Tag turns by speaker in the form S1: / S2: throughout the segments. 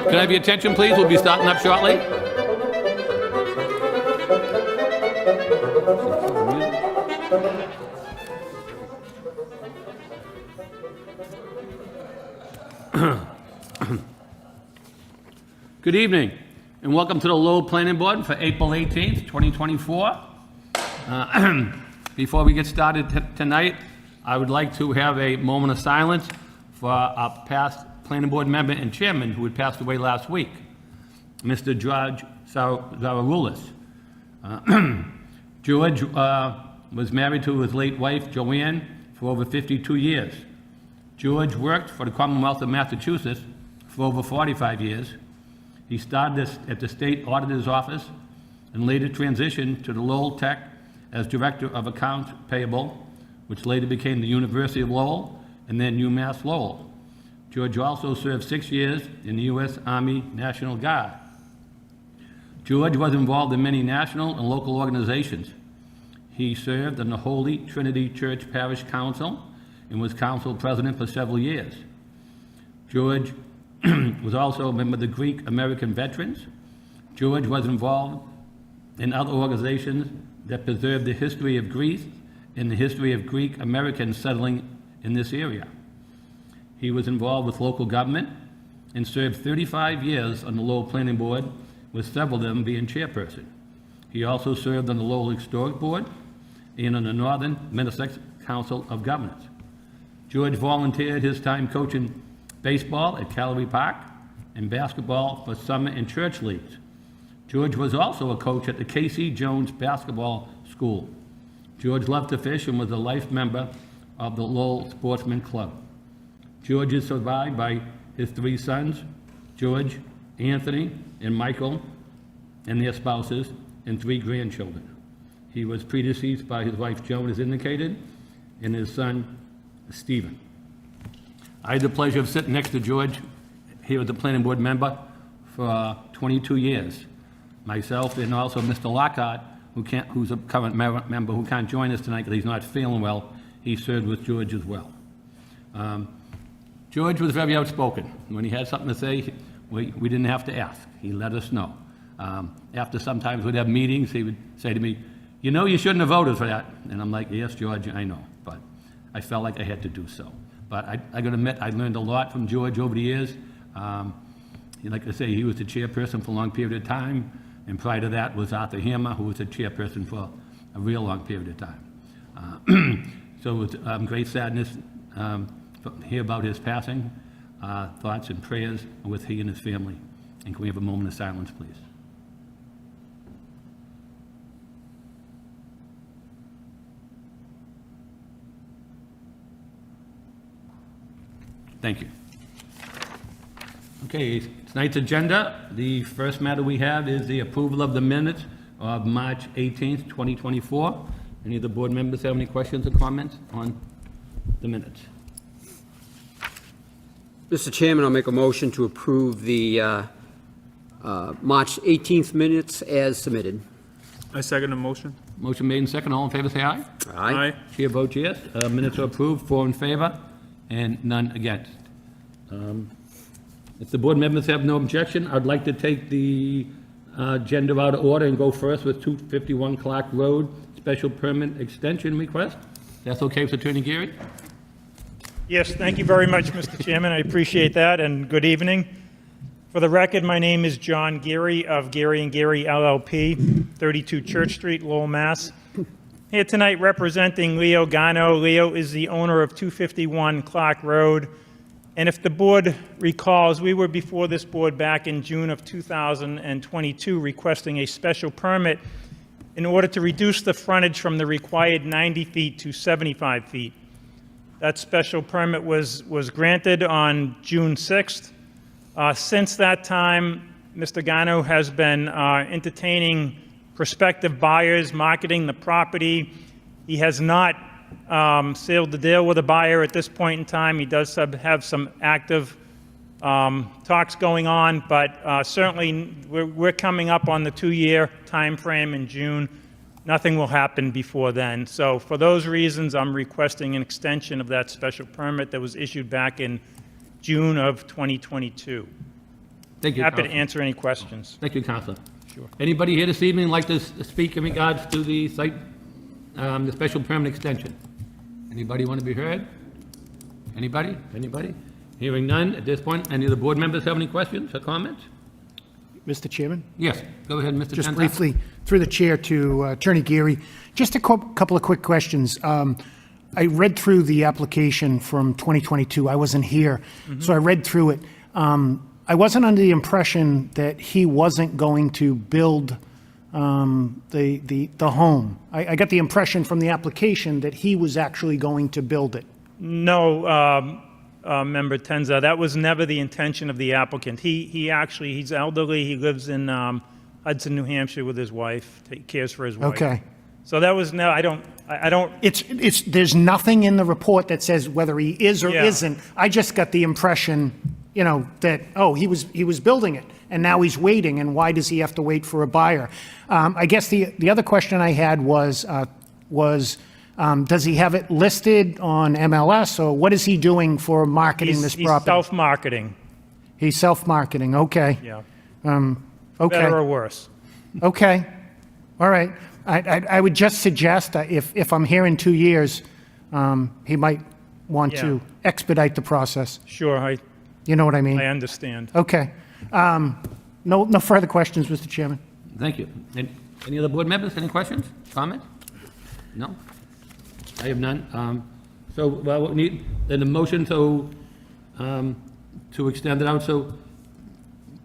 S1: Can I have your attention, please? We'll be starting up shortly. Good evening, and welcome to the Lowell Planning Board for April 18th, 2024. Before we get started tonight, I would like to have a moment of silence for our past Planning Board member and chairman who had passed away last week, Mr. George Zaroulis. George was married to his late wife, Joanne, for over 52 years. George worked for the Commonwealth of Massachusetts for over 45 years. He started at the State Auditor's Office and later transitioned to the Lowell Tech as Director of Accounts Payable, which later became the University of Lowell and then UMass Lowell. George also served 6 years in the U.S. Army National Guard. George was involved in many national and local organizations. He served on the Holy Trinity Church Parish Council and was council president for several years. George was also a member of the Greek American Veterans. George was involved in other organizations that preserve the history of Greece and the history of Greek Americans settling in this area. He was involved with local government and served 35 years on the Lowell Planning Board, with several of them being chairperson. He also served on the Lowell Historic Board and on the Northern Middlesex Council of Governors. George volunteered his time coaching baseball at Calvary Park and basketball for summer and church leagues. George was also a coach at the K.C. Jones Basketball School. George loved to fish and was a life member of the Lowell Sportsman Club. George is survived by his 3 sons, George, Anthony, and Michael, and their spouses, and 3 grandchildren. He was predeceased by his wife Joan, as indicated, and his son, Stephen. I had the pleasure of sitting next to George here as a planning board member for 22 years. Myself and also Mr. Lockhart, who's a current member who can't join us tonight because he's not feeling well. He served with George as well. George was very outspoken. When he had something to say, we didn't have to ask. He let us know. After sometimes we'd have meetings, he would say to me, "You know, you shouldn't have voted for that." And I'm like, "Yes, George, I know." But I felt like I had to do so. But I got to admit, I learned a lot from George over the years. Like I say, he was the chairperson for a long period of time. And prior to that was Arthur Hammer, who was the chairperson for a real long period of time. So it was great sadness to hear about his passing. Thoughts and prayers with he and his family. And can we have a moment of silence, please? Thank you. Okay, tonight's agenda, the first matter we have is the approval of the minutes of March 18th, 2024. Any of the board members have any questions or comments on the minutes?
S2: Mr. Chairman, I'll make a motion to approve the March 18th minutes as submitted.
S3: I second the motion.
S1: Motion made and second. All in favor, say aye.
S3: Aye.
S1: Chair votes yes. Minutes are approved, 4 in favor and none against. If the board members have no objection, I'd like to take the agenda out of order and go first with 251 Clark Road special permit extension request. That's okay with Attorney Geary?
S4: Yes, thank you very much, Mr. Chairman. I appreciate that, and good evening. For the record, my name is John Geary of Geary & Geary LLP, 32 Church Street, Lowell, Mass. Here tonight representing Leo Gano. Leo is the owner of 251 Clark Road. And if the board recalls, we were before this board back in June of 2022 requesting a special permit in order to reduce the frontage from the required 90 feet to 75 feet. That special permit was granted on June 6th. Since that time, Mr. Gano has been entertaining prospective buyers, marketing the property. He has not sealed the deal with a buyer at this point in time. He does have some active talks going on, but certainly we're coming up on the 2-year time frame in June. Nothing will happen before then. So for those reasons, I'm requesting an extension of that special permit that was issued back in June of 2022.
S1: Thank you,
S4: Happy to
S1: Counselor.
S4: answer any questions.
S1: Thank you, Counselor. Sure. Anybody here this evening like to speak in regards to the site, the special permit extension? Anybody want to be heard? Anybody? Anybody? Hearing none at this point. Any of the board members have any questions or comments?
S5: Mr. Chairman?
S1: Yes, go ahead, Mr.
S5: Just
S1: Tanza.
S5: briefly, through the chair to Attorney Geary, just a couple of quick questions. I read through the application from 2022. I wasn't here, so I read through it. I wasn't under the impression that he wasn't going to build the home. I got the impression from the application that he was actually going to build it.
S4: No, Member Tenza, that was never the intention of the applicant. He's elderly. He lives in Hudson, New Hampshire with his wife, cares for his wife.
S5: Okay.
S4: So that was no, I don't,
S5: There's nothing in the report that says whether he is or
S4: Yeah.
S5: isn't. I just got the impression, that, oh, he was building it, and now he's waiting, and why does he have to wait for a buyer? I guess the other question I had was, does he have it listed on MLS, or what is he doing for marketing this
S4: he's
S5: property?
S4: self-marketing,
S5: He's self-marketing, okay.
S4: yeah.
S5: Okay.
S4: Better or worse.
S5: Okay, all right. I would just suggest that if I'm here in 2 years, he might want to expedite the process.
S4: Sure,
S5: You know what I mean?
S4: I understand.
S5: Okay. No further questions, Mr. Chairman.
S1: Thank you. Any other board members, any questions, comments? No? I have none. So, well, we need then a motion to extend it out. So,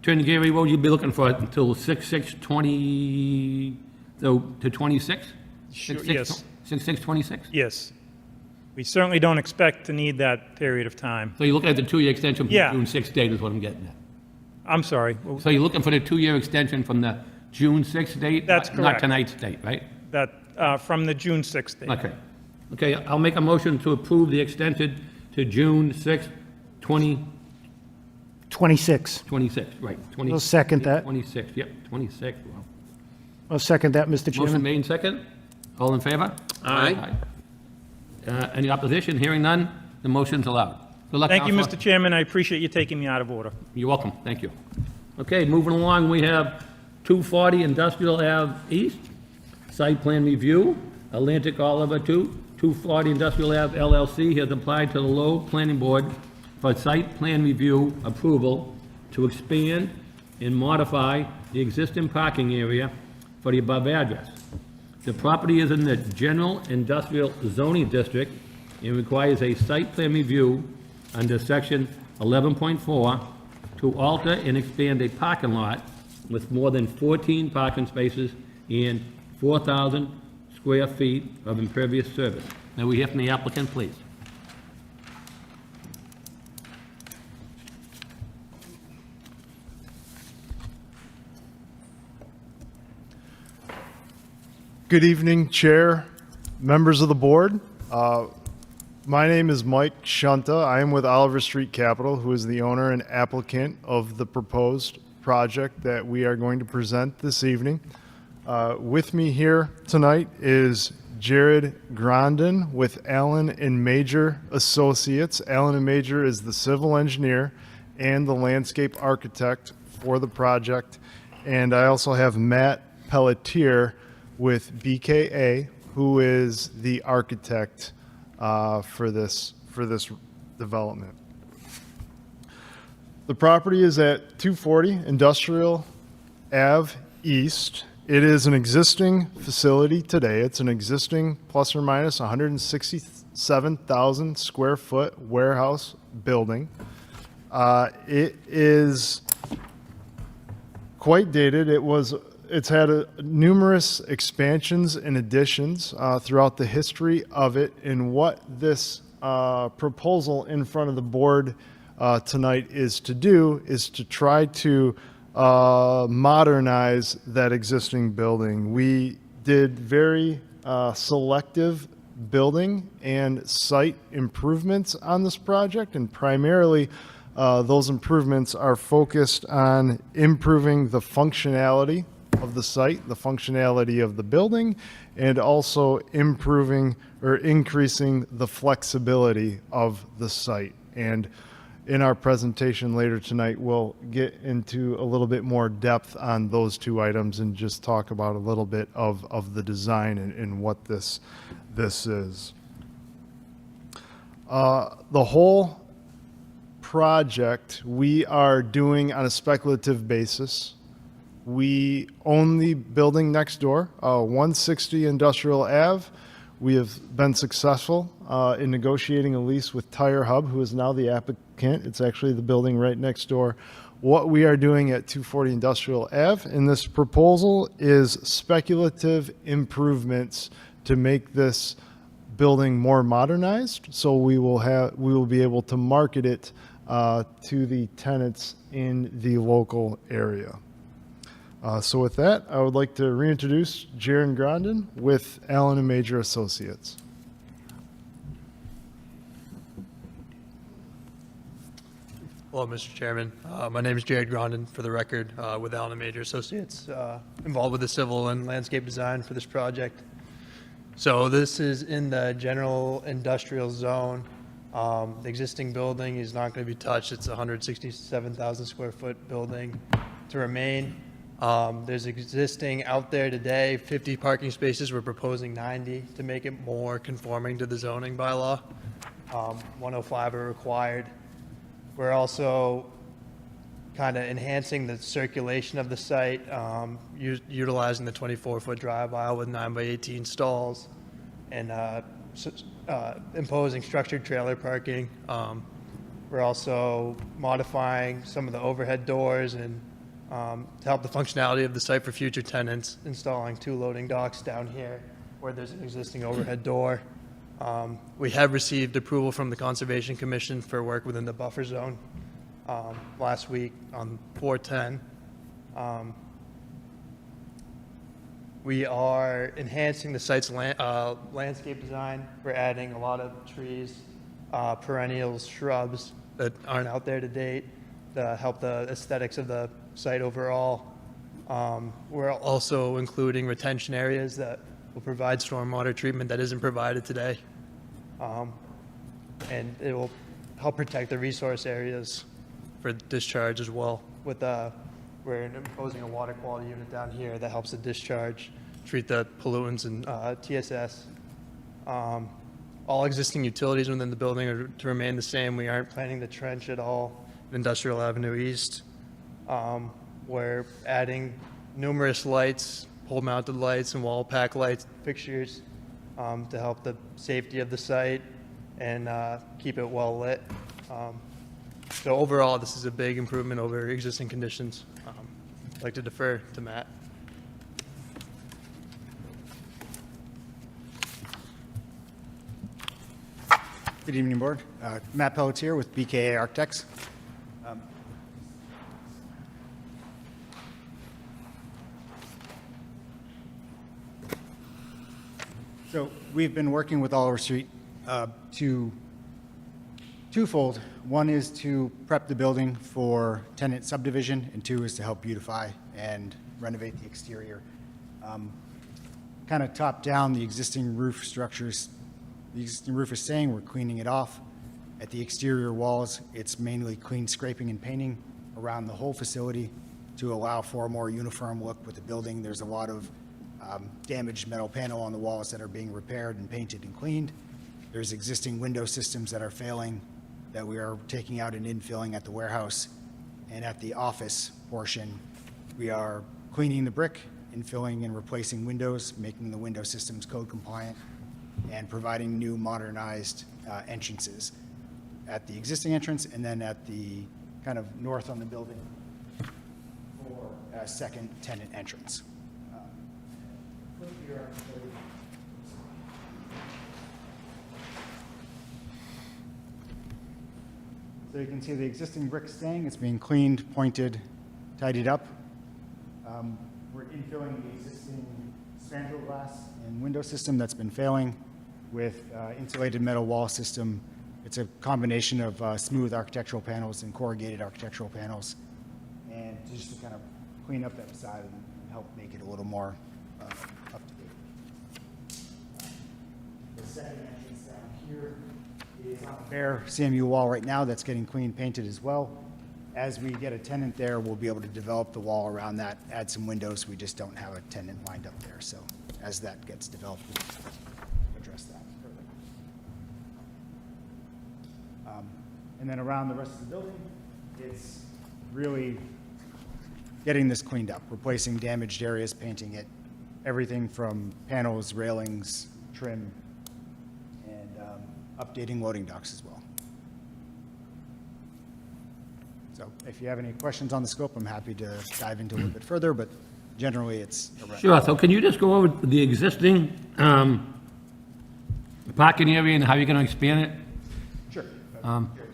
S1: Attorney Geary, what will you be looking for until 6/6/20, so to 26?
S4: Sure, yes.
S1: 6/6/26?
S4: Yes. We certainly don't expect to need that period of time.
S1: So you're looking at the 2-year extension from
S4: Yeah.
S1: June 6th date is what I'm getting at.
S4: I'm sorry.
S1: So you're looking for the 2-year extension from the June 6th date?
S4: That's
S1: Not
S4: correct.
S1: tonight's date, right?
S4: That, from the June 6th date.
S1: Okay. Okay, I'll make a motion to approve the extension to June 6th,
S5: 26.
S1: 26, right.
S5: I'll second that.
S1: 26, yep, 26. Well,
S5: I'll second that, Mr.
S1: motion
S5: Chairman.
S1: made and second. All in favor?
S2: Aye.
S1: Any opposition? Hearing none, the motion's allowed. Good luck,
S4: Thank you,
S1: Counselor.
S4: Mr. Chairman. I appreciate you taking me out of order.
S1: You're welcome, thank you. Okay, moving along, we have 240 Industrial Ave East, site plan review, Atlantic Oliver 240 Industrial Ave LLC has applied to the Lowell Planning Board for site plan review approval to expand and modify the existing parking area for the above address. The property is in the General Industrial Zoning District and requires a site plan review under section 11.4 to alter and expand a parking lot with more than 14 parking spaces and 4,000 square feet of impervious surface. May we hear from the applicant, please?
S6: Good evening, Chair, members of the board. My name is Mike Shunta. I am with Oliver Street Capital, who is the owner and applicant of the proposed project that we are going to present this evening. With me here tonight is Jared Grandin with Allen and Major Associates. Allen and Major is the civil engineer and the landscape architect for the project. And I also have Matt Pelletier with BKA, who is the architect for this development. The property is at 240 Industrial Ave East. It is an existing facility today. It's an existing plus or minus 167,000 square foot warehouse building. It is quite dated. It's had numerous expansions and additions throughout the history of it. And what this proposal in front of the board tonight is to do is to try to modernize that existing building. We did very selective building and site improvements on this project, and primarily those improvements are focused on improving the functionality of the site, the functionality of the building, and also improving or increasing the flexibility of the site. And in our presentation later tonight, we'll get into a little bit more depth on those two items and just talk about a little bit of the design and what this is. The whole project we are doing on a speculative basis. We own the building next door, 160 Industrial Ave. We have been successful in negotiating a lease with Tire Hub, who is now the applicant. It's actually the building right next door. What we are doing at 240 Industrial Ave in this proposal is speculative improvements to make this building more modernized. So we will be able to market it to the tenants in the local area. So with that, I would like to reintroduce Jaron Grondin with Allen & Major Associates.
S7: Hello, Mr. Chairman. My name is Jared Grondin, for the record, with Allen & Major Associates, involved with the civil and landscape design for this project. So this is in the general industrial zone. The existing building is not going to be touched. It's a 167,000 square foot building to remain. There's existing out there today 50 parking spaces. We're proposing 90 to make it more conforming to the zoning bylaw. 105 are required. We're also kind of enhancing the circulation of the site, utilizing the 24-foot drive aisle with 9x18 stalls, and imposing structured trailer parking. We're also modifying some of the overhead doors and to help the functionality of the site for future tenants, installing 2 loading docks down here where there's an existing overhead door. We have received approval from the Conservation Commission for work within the buffer zone last week on 410. We are enhancing the site's landscape design. We're adding a lot of trees, perennials, shrubs that aren't out there to date to help the aesthetics of the site overall. We're also including retention areas that will provide stormwater treatment that isn't provided today. And it will help protect the resource areas for discharge as well. We're imposing a water quality unit down here that helps the discharge, treat the pollutants and TSS. All existing utilities within the building are to remain the same. We aren't planning to trench at all in Industrial Avenue East. We're adding numerous lights, pole-mounted lights and wall pack light fixtures to help the safety of the site and keep it well lit. So overall, this is a big improvement over existing conditions. I'd like to defer to Matt.
S8: Good evening, Board. Matt Pelletier with BKA Architects. So we've been working with Oliver Street to twofold. One is to prep the building for tenant subdivision, and 2 is to help beautify and renovate the exterior. Kind of top down, the existing roof structures, the existing roof is staying, we're cleaning it off. At the exterior walls, it's mainly clean scraping and painting around the whole facility to allow for a more uniform look with the building. There's a lot of damaged metal panel on the walls that are being repaired and painted and cleaned. There's existing window systems that are failing that we are taking out and infilling at the warehouse. And at the office portion, we are cleaning the brick, infilling and replacing windows, making the window systems code compliant, and providing new modernized entrances at the existing entrance and then at the kind of north on the building for a second tenant entrance. So you can see the existing brick staying. It's being cleaned, pointed, tidied up. We're infilling the existing spandrel glass and window system that's been failing with insulated metal wall system. It's a combination of smooth architectural panels and corrugated architectural panels, and just to kind of clean up that facade and help make it a little more up to date. The second entrance down here is on the bare CMU wall right now. That's getting clean painted as well. As we get a tenant there, we'll be able to develop the wall around that, add some windows. We just don't have a tenant lined up there. So as that gets developed, we'll address that further. And then around the rest of the building, it's really getting this cleaned up, replacing damaged areas, painting it, everything from panels, railings, trim, and updating loading docks as well. So if you have any questions on the scope, I'm happy to dive into a little bit further, but generally it's around.
S1: Sure, so can you just go over the existing parking area and how you're going to expand it?
S8: Sure.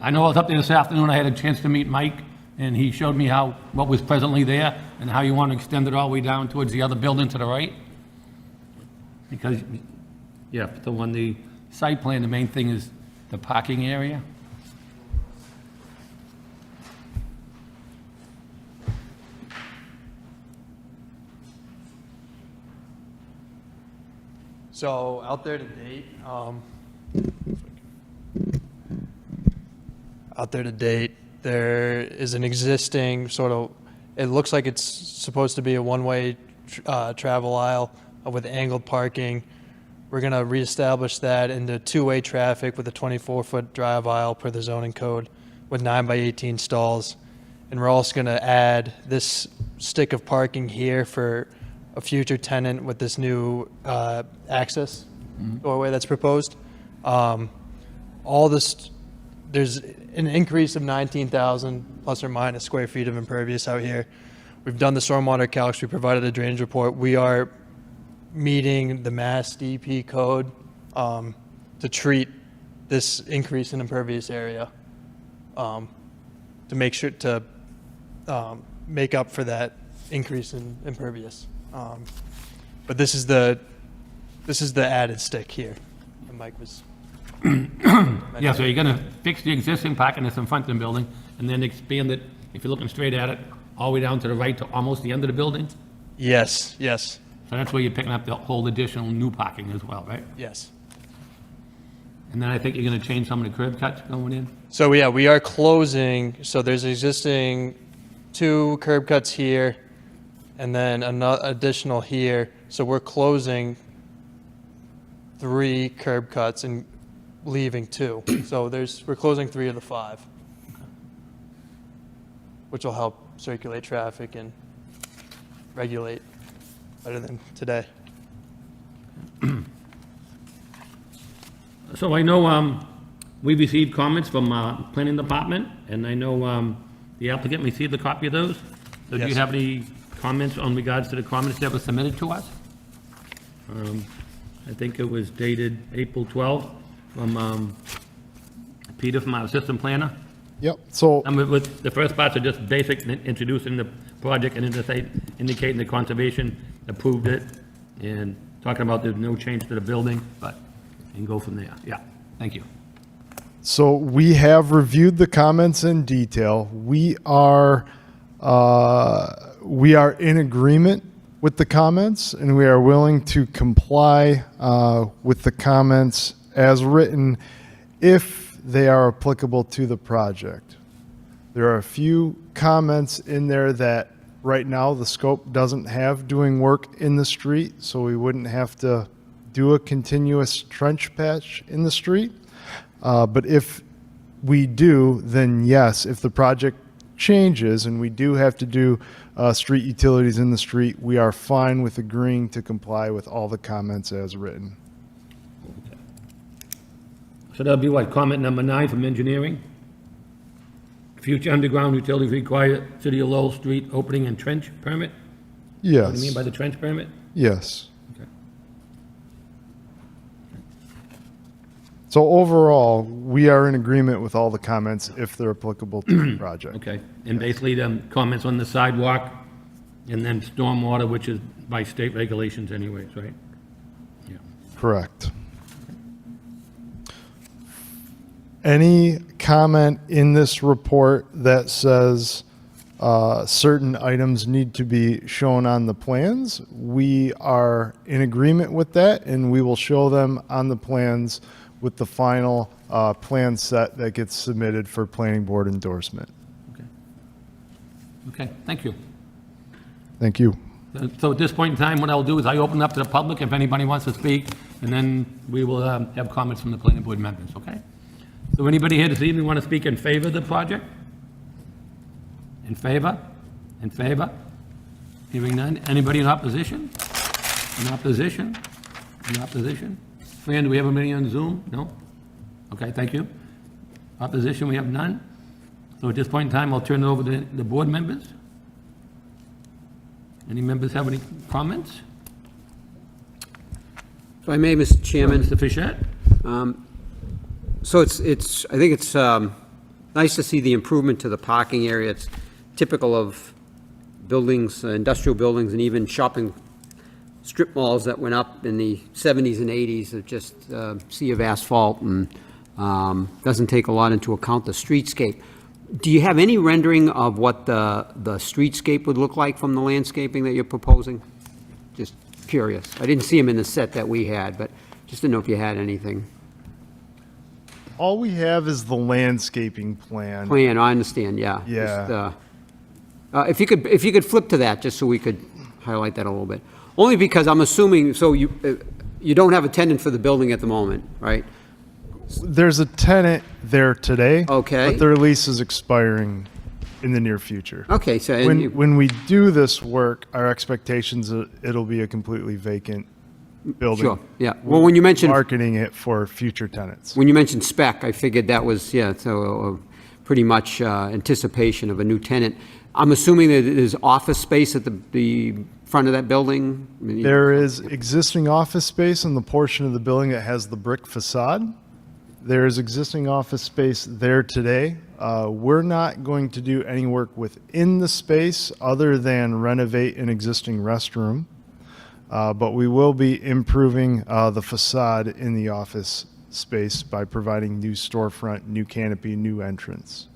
S1: I know I was up there this afternoon, I had a chance to meet Mike, and he showed me what was presently there, and how you want to extend it all the way down towards the other building to the right. Because, yeah, so on the site plan, the main thing is the parking area.
S7: So out there to date, there is an existing sort of, it looks like it's supposed to be a one-way travel aisle with angled parking. We're going to reestablish that into two-way traffic with a 24-foot drive aisle per the zoning code with 9x18 stalls. And we're also going to add this stick of parking here for a future tenant with this new access doorway that's proposed. All this, there's an increase of 19,000 plus or minus square feet of impervious out here. We've done the stormwater calcs. We provided a drainage report. We are meeting the Mass DEP code to treat this increase in impervious area to make sure to make up for that increase in impervious. But this is the added stick here. And Mike was.
S1: Yeah, so you're going to fix the existing parking that's in front of the building, and then expand it, if you're looking straight at it, all the way down to the right to almost the end of the building?
S7: Yes, yes,
S1: So that's where you're picking up the whole additional new parking as well, right?
S7: yes.
S1: And then I think you're going to change some of the curb cuts going in?
S7: So yeah, we are closing. So there's existing 2 curb cuts here, and then another additional here. So we're closing 3 curb cuts and leaving 2. So we're closing 3 of the 5, which will help circulate traffic and regulate better than today.
S1: So I know we received comments from planning department, and I know the applicant received a copy of those. So do you
S7: Yes.
S1: have any comments on regards to the comments that were submitted to us? I think it was dated April 12th from Peter from our assistant planner.
S6: Yep, so,
S1: With the first parts are just basic, introducing the project and indicating the conservation approved it, and talking about there's no change to the building, but, and go from there. Yeah, thank you.
S6: so we have reviewed the comments in detail. We are in agreement with the comments, and we are willing to comply with the comments as written if they are applicable to the project. There are a few comments in there that right now the scope doesn't have doing work in the street, so we wouldn't have to do a continuous trench patch in the street. But if we do, then yes, if the project changes and we do have to do street utilities in the street, we are fine with agreeing to comply with all the comments as written.
S1: So that'll be what, comment number 9 from engineering? Future underground utilities require City of Lowell Street opening and trench permit?
S6: Yes.
S1: What do you mean by the trench permit?
S6: Yes.
S1: Okay.
S6: So overall, we are in agreement with all the comments if they're applicable to the project.
S1: Okay, and basically the comments on the sidewalk, and then stormwater, which is by state regulations anyways, right? Yeah.
S6: Correct. Any comment in this report that says certain items need to be shown on the plans, we are in agreement with that, and we will show them on the plans with the final plan set that gets submitted for planning board endorsement.
S1: Okay, thank you.
S6: Thank you.
S1: So at this point in time, what I'll do is I open up to the public if anybody wants to speak, and then we will have comments from the planning board members, okay? So anybody here this evening want to speak in favor of the project? In favor? In favor? Hearing none. Anybody in opposition? In opposition? In opposition? Fran, do we have anybody on Zoom? No? Okay, thank you. Opposition, we have none. So at this point in time, I'll turn it over to the board members. Any members have any comments?
S2: If I may, Mr. Chairman.
S1: Mr. Fischett?
S2: So I think it's nice to see the improvement to the parking area. It's typical of buildings, industrial buildings, and even shopping strip malls that went up in the 70s and 80s of just sea of asphalt and doesn't take a lot into account the streetscape. Do you have any rendering of what the streetscape would look like from the landscaping that you're proposing? Just curious. I didn't see them in the set that we had, but just didn't know if you had anything.
S6: All we have is the landscaping plan.
S2: Plan, I understand, yeah.
S6: Yeah.
S2: Just, if you could flip to that, just so we could highlight that a little bit. Only because I'm assuming, so you don't have a tenant for the building at the moment, right?
S6: There's a tenant there today.
S2: Okay.
S6: But their lease is expiring in the near future.
S2: Okay, so, and
S6: When we do this work, our expectations, it'll be a completely vacant building.
S2: sure, yeah. Well, when you mentioned
S6: Marketing it for future tenants.
S2: When you mentioned spec, I figured that was, yeah, so pretty much anticipation of a new tenant. I'm assuming that there's office space at the front of that building? I mean,
S6: There is existing office space in the portion of the building that has the brick facade. There is existing office space there today. We're not going to do any work within the space other than renovate an existing restroom. But we will be improving the facade in the office space by providing new storefront, new canopy, new entrance.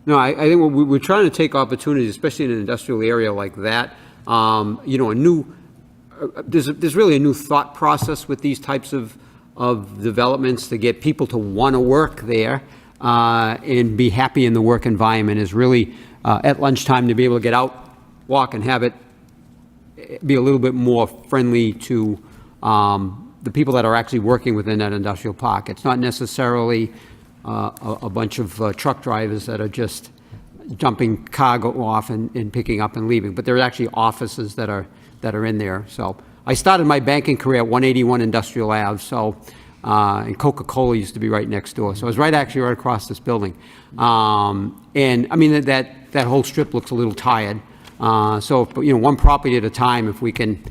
S2: No, I think we're trying to take opportunities, especially in an industrial area like that. You know, there's really a new thought process with these types of developments to get people to want to work there and be happy in the work environment is really at lunchtime to be able to get out, walk, and have it be a little bit more friendly to the people that are actually working within that industrial park. It's not necessarily a bunch of truck drivers that are just dumping cargo off and picking up and leaving, but there are actually offices that are in there. So I started my banking career at 181 Industrial Ave, so and Coca-Cola used to be right next door, so I was right across this building. And I mean that whole strip looks a little tired. So if, you know, one property at a time, if we can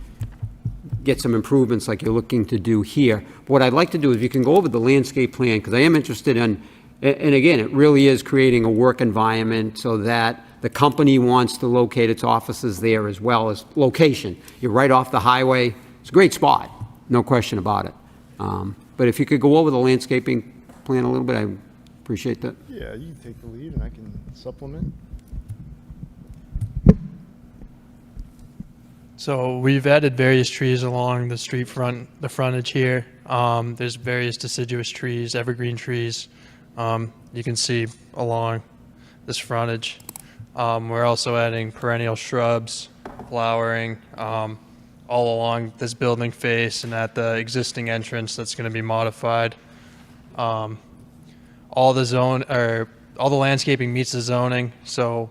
S2: get some improvements like you're looking to do here. What I'd like to do is you can go over the landscape plan, because I am interested in, and again, it really is creating a work environment so that the company wants to locate its offices there as well as location. You're right off the highway. It's a great spot, no question about it. But if you could go over the landscaping plan a little bit, I appreciate that.
S6: Yeah, you can take the lead and I can supplement.
S7: So we've added various trees along the street front, the frontage here. There's various deciduous trees, evergreen trees. You can see along this frontage. We're also adding perennial shrubs, flowering, all along this building face and at the existing entrance that's going to be modified. All the landscaping meets the zoning, so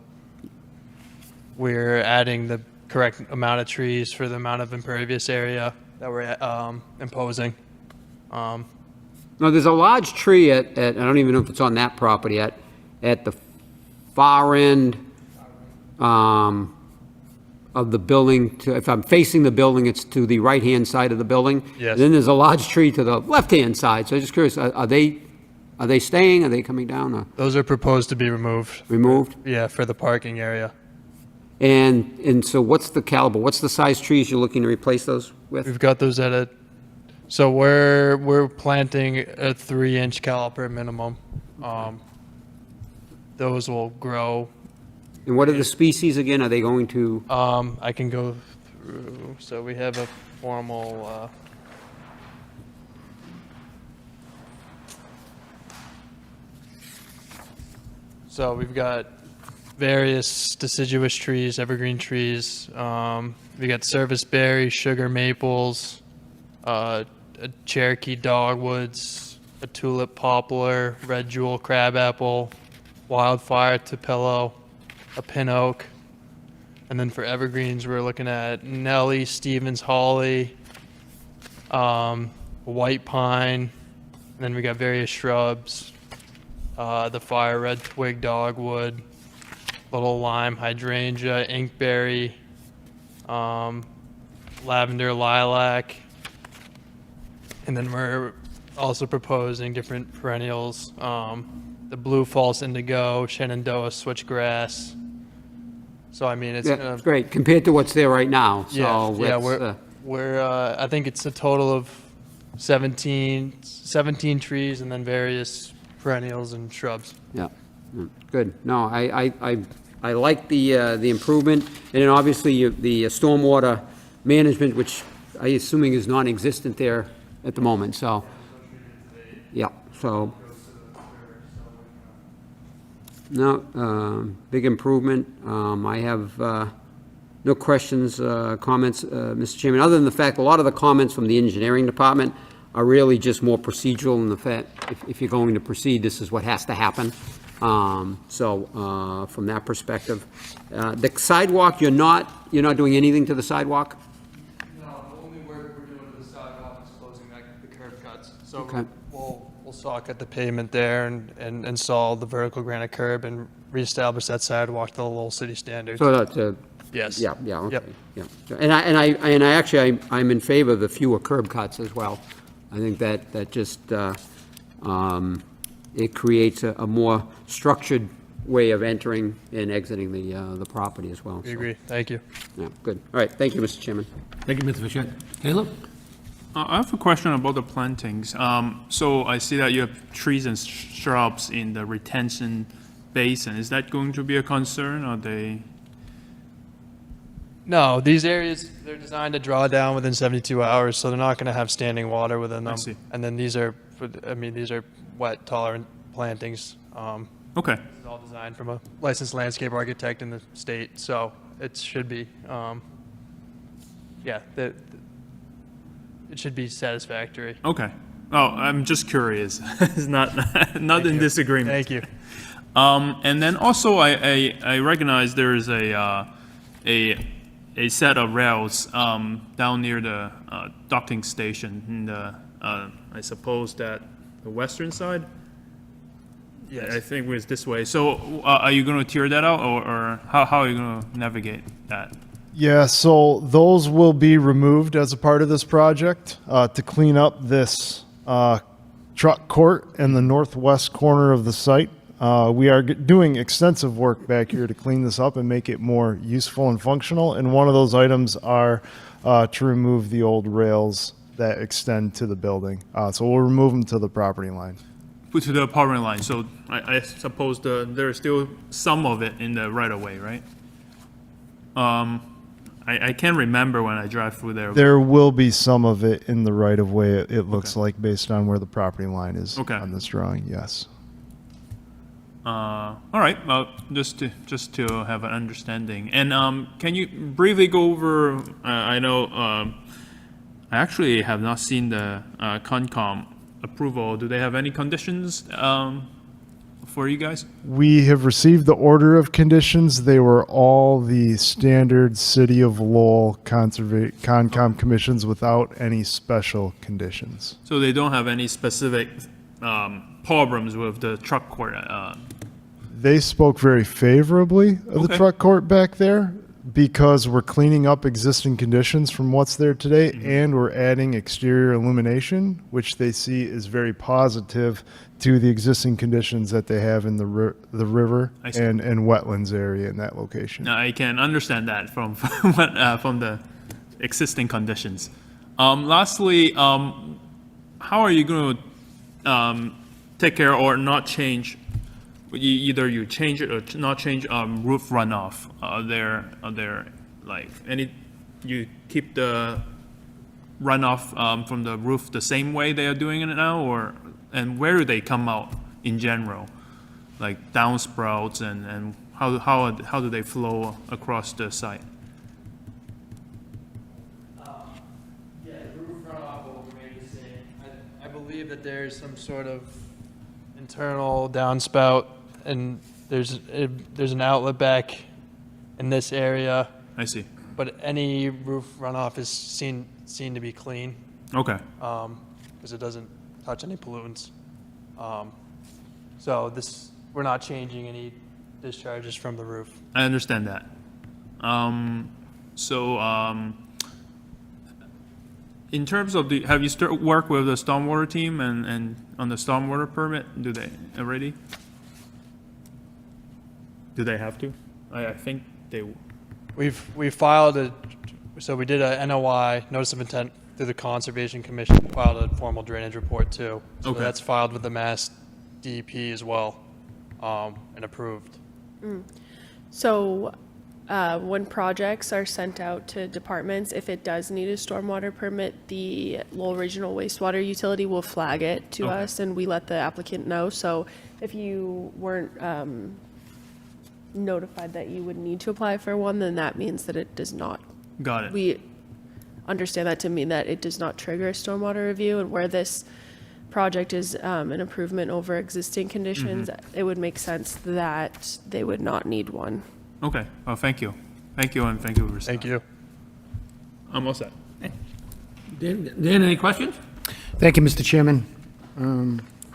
S7: we're adding the correct amount of trees for the amount of impervious area that we're imposing.
S2: Now, there's a large tree at, I don't even know if it's on that property, at the far end of the building. If I'm facing the building, it's to the right-hand side of the building.
S7: Yes.
S2: And then there's a large tree to the left-hand side. So I'm just curious, are they staying? Are they coming down or
S7: Those are proposed to be removed.
S2: removed?
S7: Yeah, for the parking area.
S2: And so what's the caliber? What's the size trees you're looking to replace those with?
S7: We've got those at so we're planting a 3-inch caliper minimum. Those will grow.
S2: And what are the species again? Are they going to,
S7: I can go through. So we have a formal. So we've got various deciduous trees, evergreen trees. We got service berry, sugar maples, a Cherokee dogwoods, a tulip poplar, red jewel crabapple, wildfire tupelo, a pin oak. And then for evergreens, we're looking at Nellie, Stevens holly, white pine, and then we got various shrubs, the fire red twig dogwood, little lime hydrangea, inkberry, lavender lilac, and then we're also proposing different perennials, the blue false indigo, Shenandoah switchgrass. So I mean, it's
S2: yeah,
S7: gonna,
S2: great, compared to what's there right now. So
S7: yeah,
S2: let's,
S7: we're I think it's a total of 17 trees and then various perennials and shrubs.
S2: Yeah, good. No, I like the improvement, and then obviously the stormwater management, which I assuming is non-existent there at the moment, so, yeah, so. No, big improvement. I have no questions, comments, Mr. Chairman, other than the fact a lot of the comments from the engineering department are really just more procedural in the fact, if you're going to proceed, this is what has to happen. So from that perspective, the sidewalk, you're not doing anything to the sidewalk?
S7: No, the only work we're doing to the sidewalk is closing the curb cuts. So
S2: Okay.
S7: we'll saw cut the pavement there and install the vertical granite curb and reestablish that sidewalk to the Lowell City standards.
S2: So that's
S7: Yes.
S2: yeah, okay,
S7: Yep.
S2: yeah. And I actually, I'm in favor of the fewer curb cuts as well. I think that just, it creates a more structured way of entering and exiting the property as well.
S7: We
S2: So,
S7: agree. Thank you.
S2: yeah, good. All right, thank you, Mr. Chairman.
S1: Thank you, Mr. Fisher. Caleb?
S3: I have a question about the plantings. So I see that you have trees and shrubs in the retention basin. Is that going to be a concern? Are they?
S7: No, these areas, they're designed to draw down within 72 hours, so they're not going to have standing water within them.
S3: see.
S7: And then these are wet tolerant plantings.
S3: Okay.
S7: It's all designed from a licensed landscape architect in the state, so it should be, it should be satisfactory.
S3: Okay. Oh, I'm just curious. It's not in disagreement.
S7: Thank you.
S3: And then also, I recognize there is a set of rails down near the docking station in the I suppose that the western side.
S7: Yes.
S3: I think it was this way. So are you going to tear that out, or how are you going to navigate that?
S6: Yeah, so those will be removed as a part of this project to clean up this truck court in the northwest corner of the site. We are doing extensive work back here to clean this up and make it more useful and functional. And one of those items are to remove the old rails that extend to the building. So we'll remove them to the property line.
S3: Put to the power line. So I suppose there's still some of it in the right of way, right? I can't remember when I drive through there.
S6: There will be some of it in the right of way, it looks like, based on where the property line is
S3: Okay.
S6: on this drawing, yes.
S3: All right, well, just to have an understanding. And can you briefly go over, I know, I actually have not seen the Concom approval. Do they have any conditions for you guys?
S6: We have received the order of conditions. They were all the standard City of Lowell Concom commissions without any special conditions.
S3: So they don't have any specific problems with the truck court?
S6: They spoke very favorably of the
S3: Okay.
S6: truck court back there because we're cleaning up existing conditions from what's there today, and we're adding exterior illumination, which they see is very positive to the existing conditions that they have in the river
S3: I see.
S6: and wetlands area in that location.
S3: Now, I can understand that from from the existing conditions. Lastly, how are you going to take care or not change? Either you change it or not change roof runoff. Are there like any? You keep the runoff from the roof the same way they are doing it now, or and where do they come out in general, like downspouts and how do they flow across the site?
S7: Yeah, the roof runoff will remain the same. I believe that there's some sort of internal downspout, and there's an outlet back in this area,
S3: I see.
S7: but any roof runoff is seen to be clean,
S3: Okay.
S7: because it doesn't touch any pollutants. So we're not changing any discharges from the roof.
S3: I understand that. In terms of have you worked with the stormwater team and on the stormwater permit? Do they already? Do they have to? I think they.
S7: We filed so we did a NOI, notice of intent, through the Conservation Commission, filed a formal drainage report too. So
S3: Okay.
S7: that's filed with the Mass DEP as well, and approved.
S9: So, when projects are sent out to departments, if it does need a stormwater permit, the Lowell Regional Wastewater Utility will flag it to
S3: Okay.
S9: us, and we let the applicant know. So if you weren't notified that you would need to apply for one, then that means that it does not.
S3: Got it.
S9: We understand that to mean that it does not trigger a stormwater review, and where this project is an improvement over existing conditions, it would make sense that they would not need one.
S3: Okay. Oh, thank you. Thank you, and thank you. For
S7: Thank you.
S3: I'm all set.
S1: Dan, any questions?
S5: Thank you, Mr. Chairman.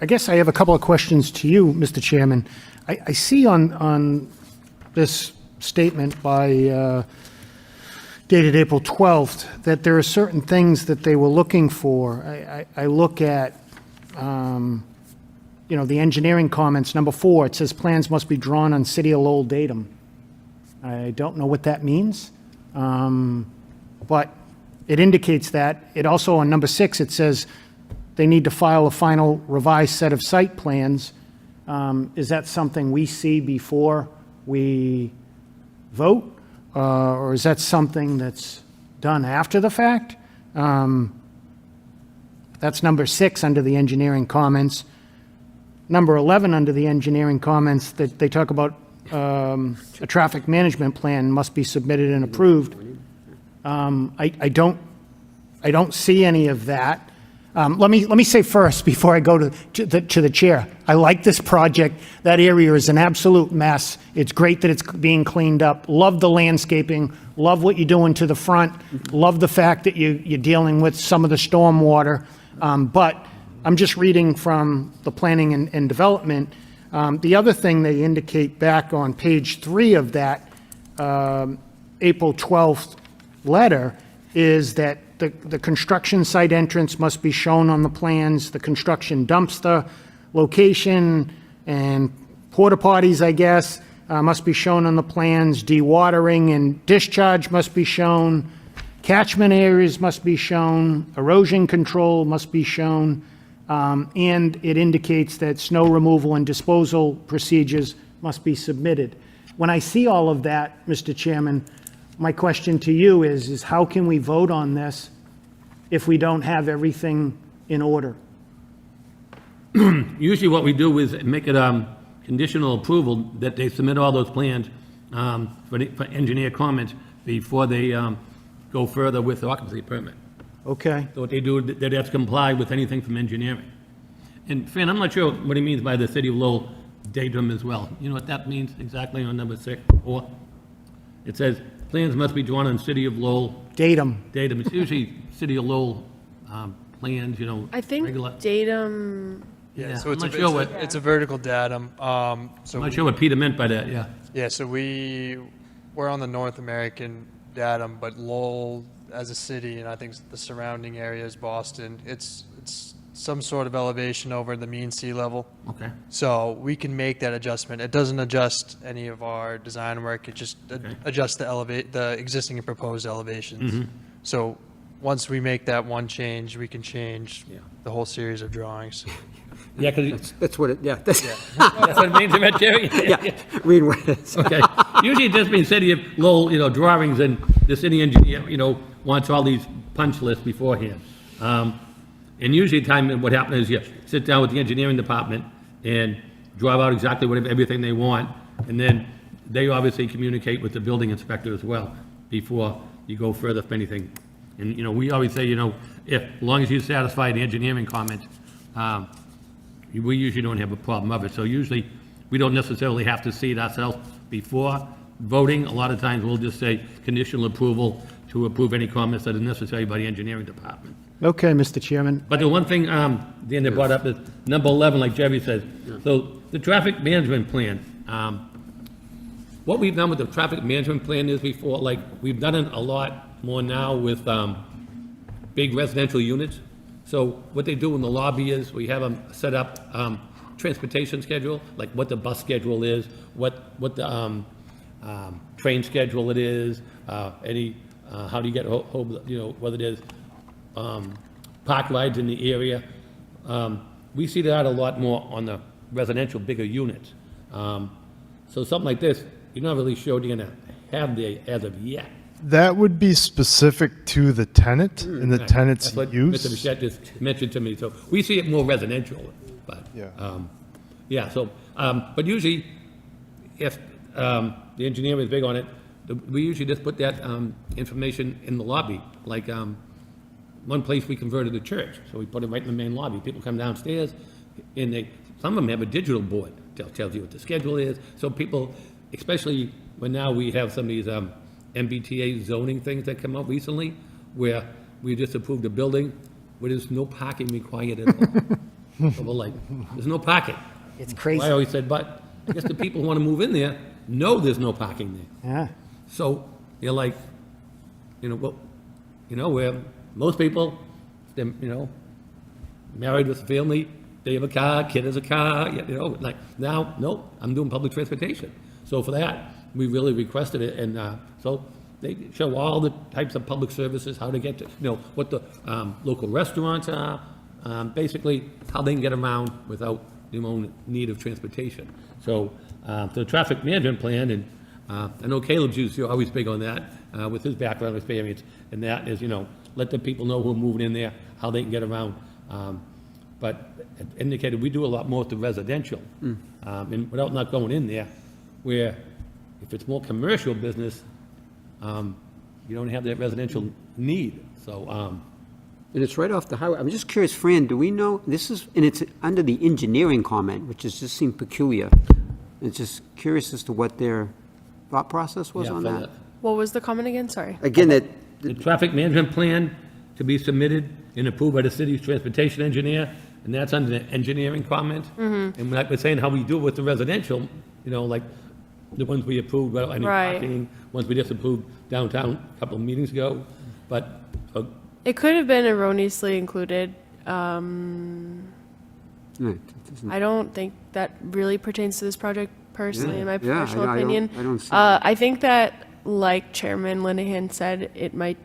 S5: I guess I have a couple of questions to you, Mr. Chairman. I see on this statement by dated April 12th that there are certain things that they were looking for. I look at, the engineering comments, number 4, it says plans must be drawn on City of Lowell datum. I don't know what that means, but it indicates that. It also, on number 6, it says they need to file a final revised set of site plans. Is that something we see before we vote? Or is that something that's done after the fact? That's number 6 under the engineering comments. Number 11 under the engineering comments, that they talk about a traffic management plan must be submitted and approved. I don't see any of that. Let me say first, before I go to the chair, I like this project. That area is an absolute mess. It's great that it's being cleaned up. Love the landscaping. Love what you're doing to the front. Love the fact that you're dealing with some of the stormwater. But I'm just reading from the planning and development. The other thing they indicate back on page 3 of that April 12th letter is that the construction site entrance must be shown on the plans, the construction dumpster location and porta potties, I guess, must be shown on the plans, dewatering and discharge must be shown, catchment areas must be shown, erosion control must be shown, and it indicates that snow removal and disposal procedures must be submitted. When I see all of that, Mr. Chairman, my question to you is how can we vote on this if we don't have everything in order?
S1: Usually what we do is make it conditional approval that they submit all those plans for engineer comments before they go further with the occupancy permit.
S5: Okay.
S1: So what they do, they have to comply with anything from engineering. And Fran, I'm not sure what he means by the city of Lowell datum as well. You know what that means exactly on number 6, or? It says, plans must be drawn on city of Lowell
S5: Datum.
S1: datum. It's usually city of Lowell plans, you know.
S9: I think
S1: regular-
S9: datum,
S1: Yeah,
S7: So
S1: I'm
S7: it's a,
S1: not sure what,
S7: it's a vertical datum. So
S1: I'm not
S7: we-
S1: sure what Peter meant by that, yeah.
S7: Yeah, so we're on the North American datum, but Lowell as a city, and I think the surrounding areas, Boston, it's some sort of elevation over the mean sea level.
S1: Okay.
S7: So we can make that adjustment. It doesn't adjust any of our design work. It just adjusts the existing and proposed elevations. So once we make that one change, we can change the whole series of drawings.
S1: Yeah, because
S2: That's what it, yeah, that's,
S1: that's what it means, right, Jerry?
S2: yeah, read what it is.
S1: Okay. Usually it just means city of Lowell, you know, drawings, and the city engineer, you know, wants all these punch lists beforehand. And usually what happens is you sit down with the engineering department and draw out exactly everything they want, and then they obviously communicate with the building inspector as well before you go further for anything. And, you know, we always say, you know, as long as you satisfy the engineering comments, we usually don't have a problem of it. So usually, we don't necessarily have to see it ourselves before voting. A lot of times, we'll just say conditional approval to approve any comments that are necessary by the engineering department.
S5: Okay, Mr. Chairman.
S1: But the one thing, Dan, they brought up is number 11, like Jerry says. So the traffic management plan, what we've done with the traffic management plan is before, like, we've done it a lot more now with big residential units. So what they do in the lobby is we have them set up transportation schedule, like what the bus schedule is, what the train schedule it is, how do you get home, you know, whether it is park rides in the area. We see that a lot more on the residential bigger units. So something like this, you're not really sure you're gonna have there as of yet.
S6: That would be specific to the tenant and the tenant's
S1: That's what
S6: use.
S1: Mr. Bichette just mentioned to me, so we see it more residential, but,
S6: Yeah.
S1: yeah, so, but usually, if the engineer is big on it, we usually just put that information in the lobby, like, one place we converted the church, so we put it right in the main lobby. People come downstairs, and some of them have a digital board, tells you what the schedule is, so people, especially when now we have some of these MBTA zoning things that come out recently, where we just approved a building where there's no parking required at all. So we're like, there's no parking.
S5: It's
S1: I
S5: crazy.
S1: always said, but I guess the people who want to move in there know there's no parking there.
S5: Yeah.
S1: So you're like, you know, well, you know, where most people, they're, you know, married with a family, they have a car, kid has a car, you know, like now, nope, I'm doing public transportation. So for that, we really requested it, and so they show all the types of public services, how to get to, you know, what the local restaurants are, basically how they can get around without their own need of transportation. So the traffic management plan, and I know Caleb's usually always big on that with his background experience, and that is, you know, let the people know who are moving in there, how they can get around. But indicated, we do a lot more with the residential, and without not going in there, where if it's more commercial business, you don't have that residential need, so,
S2: And it's right off the highway. I'm just curious, Fran, do we know, this is, and it's under the engineering comment, which just seemed peculiar. It's just curious as to what their thought process was
S1: yeah,
S2: on
S1: for
S2: that.
S9: what was the comment again? Sorry.
S2: Again, that,
S1: the traffic management plan to be submitted and approved by the city's transportation engineer, and that's under the engineering comment. And like we're saying, how we do it with the residential, you know, like the ones we approved, well, any
S9: Right.
S1: parking, ones we just approved downtown a couple of meetings ago, but,
S9: It could have been erroneously included. I don't think that really pertains to this project personally, in my
S2: Yeah,
S9: personal
S2: I don't-
S9: opinion.
S2: I don't see
S9: I think that, like Chairman Linehan said, it might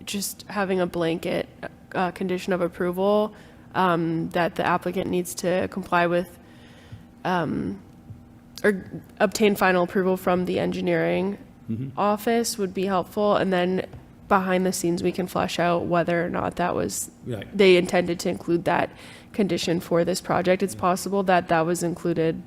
S9: just having a blanket condition of approval that the applicant needs to comply with or obtain final approval from the engineering office would be helpful, and then behind the scenes we can flesh out whether or not that was
S1: Right.
S9: they intended to include that condition for this project. It's possible that that was included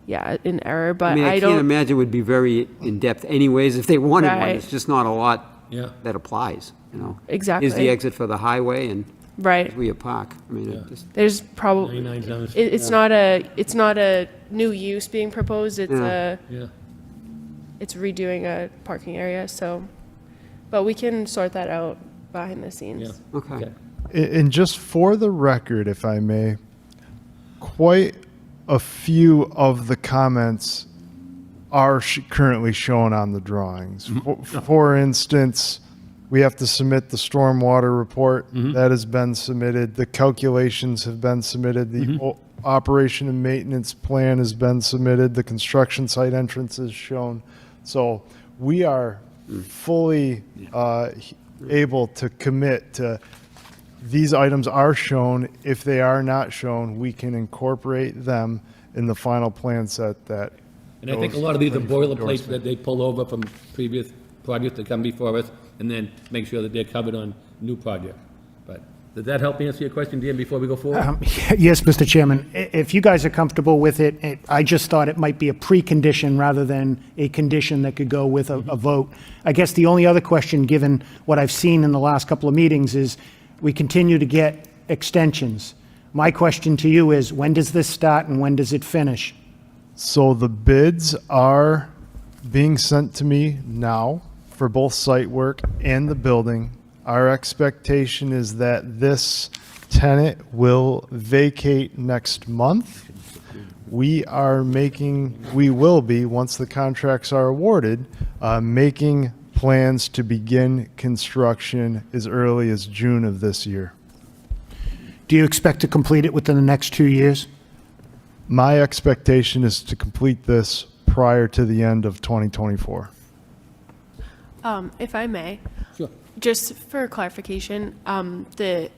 S9: yeah, in error,
S2: I
S9: but
S2: mean, I
S9: I
S2: can't
S9: don't,
S2: imagine it would be very in-depth anyways if they wanted one.
S9: Right.
S2: It's just not a lot
S1: Yeah.
S2: that applies, you know?
S9: Exactly.
S2: Here's the exit for the highway and
S9: right.
S2: here's where you park. I mean, it just,
S9: There's probably,
S1: 99 zones.
S9: it's not a new use being proposed, it's
S2: Yeah.
S1: Yeah.
S9: it's redoing a parking area, so, but we can sort that out behind the
S1: Yeah.
S9: scenes.
S2: okay.
S6: And just for the record, if I may, quite a few of the comments are currently shown on the drawings. For instance, we have to submit the stormwater report. That has been submitted. The calculations have been submitted. The operation and maintenance plan has been submitted. The construction site entrance is shown. So we are fully able to commit to these items are shown. If they are not shown, we can incorporate them in the final plan set that.
S1: And I think a
S6: goes
S1: lot of these are
S6: ready for
S1: boilerplates
S6: endorsement.
S1: that they pull over from previous projects that come before us, and then make sure that they're covered on new projects. But does that help answer your question, Dan, before we go forward?
S5: Yes, Mr. Chairman, if you guys are comfortable with it, I just thought it might be a precondition rather than a condition that could go with a vote. I guess the only other question, given what I've seen in the last couple of meetings, is we continue to get extensions. My question to you is, when does this start and when does it finish?
S6: So the bids are being sent to me now for both site work and the building. Our expectation is that this tenant will vacate next month. We will be, once the contracts are awarded, making plans to begin construction as early as June of this year.
S5: Do you expect to complete it within the next 2 years?
S6: My expectation is to complete this prior to the end of 2024.
S9: If I may,
S1: Sure.
S9: just for clarification, the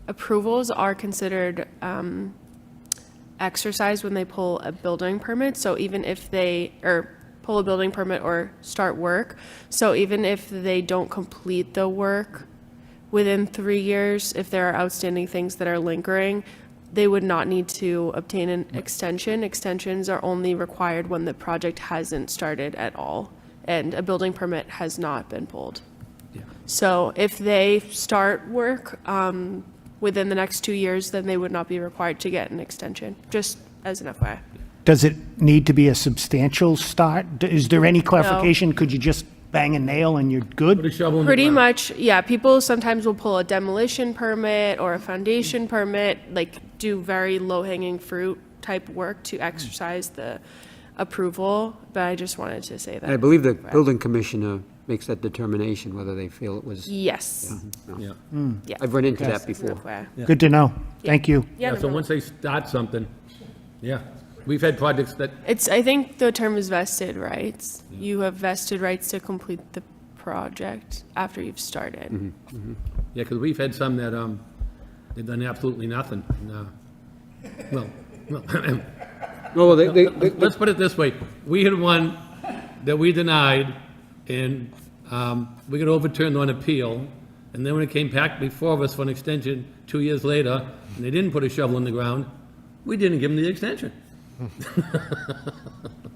S9: approvals are considered exercised when they pull a building permit. So even if they, or pull a building permit or start work, so even if they don't complete the work within 3 years, if there are outstanding things that are lingering, they would not need to obtain an extension. Extensions are only required when the project hasn't started at all and a building permit has not been pulled. So if they start work within the next 2 years, then they would not be required to get an extension, just as an FYI.
S5: Does it need to be a substantial start? Is there any clarification? Could you just bang a nail and you're
S1: Put a
S5: good?
S1: shovel in the
S9: Pretty
S1: ground.
S9: much, yeah, people sometimes will pull a demolition permit or a foundation permit, like do very low-hanging fruit type work to exercise the approval, but I just wanted to say that.
S2: I believe the building commissioner makes that determination whether they feel it was,
S9: Yes.
S1: Yeah.
S9: Yeah.
S2: I've run into that
S9: Just an
S2: before.
S9: FYI.
S5: Good to know. Thank you.
S9: Yeah,
S1: Yeah,
S9: no
S1: so
S9: problem.
S1: once they start something, yeah. We've had projects that,
S9: It's, I think the term is vested rights. You have vested rights to complete the project after you've started.
S1: yeah, because we've had some that, they've done absolutely nothing. And, well,
S2: Well,
S1: let's put it this way. We had one that we denied, and we got overturned on appeal, and then when it came back before us for an extension 2 years later, and they didn't put a shovel in the ground, we didn't give them the extension.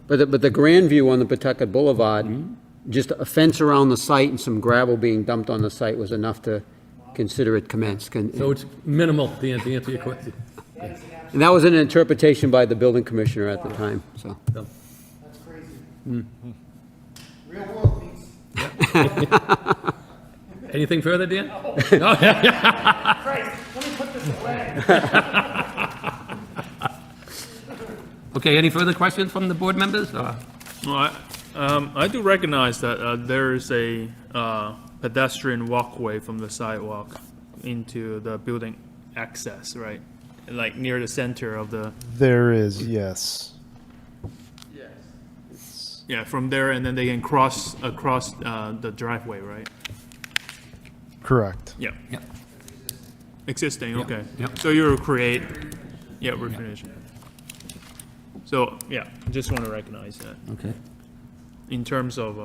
S2: But the grand view on the Pawtucket Boulevard, just a fence around the site and some gravel being dumped on the site was enough to consider it commenced.
S1: So it's minimal, to answer your question.
S2: And that was an interpretation by the building commissioner at the time, so.
S1: So,
S5: Real world needs.
S1: anything further, Dan? No?
S5: Christ, let me put this away.
S1: Okay, any further questions from the board members? Or-
S3: Well, I do recognize that there is a pedestrian walkway from the sidewalk into the building access, right? Like near the center of the,
S6: There is, yes.
S3: yeah, from there, and then they can cross across the driveway, right?
S6: Correct.
S3: Yeah.
S1: Yep.
S3: Existing, okay.
S1: yep.
S3: So you'll create, yeah, we're finishing. So, yeah, just want to recognize that
S1: Okay.
S3: in terms of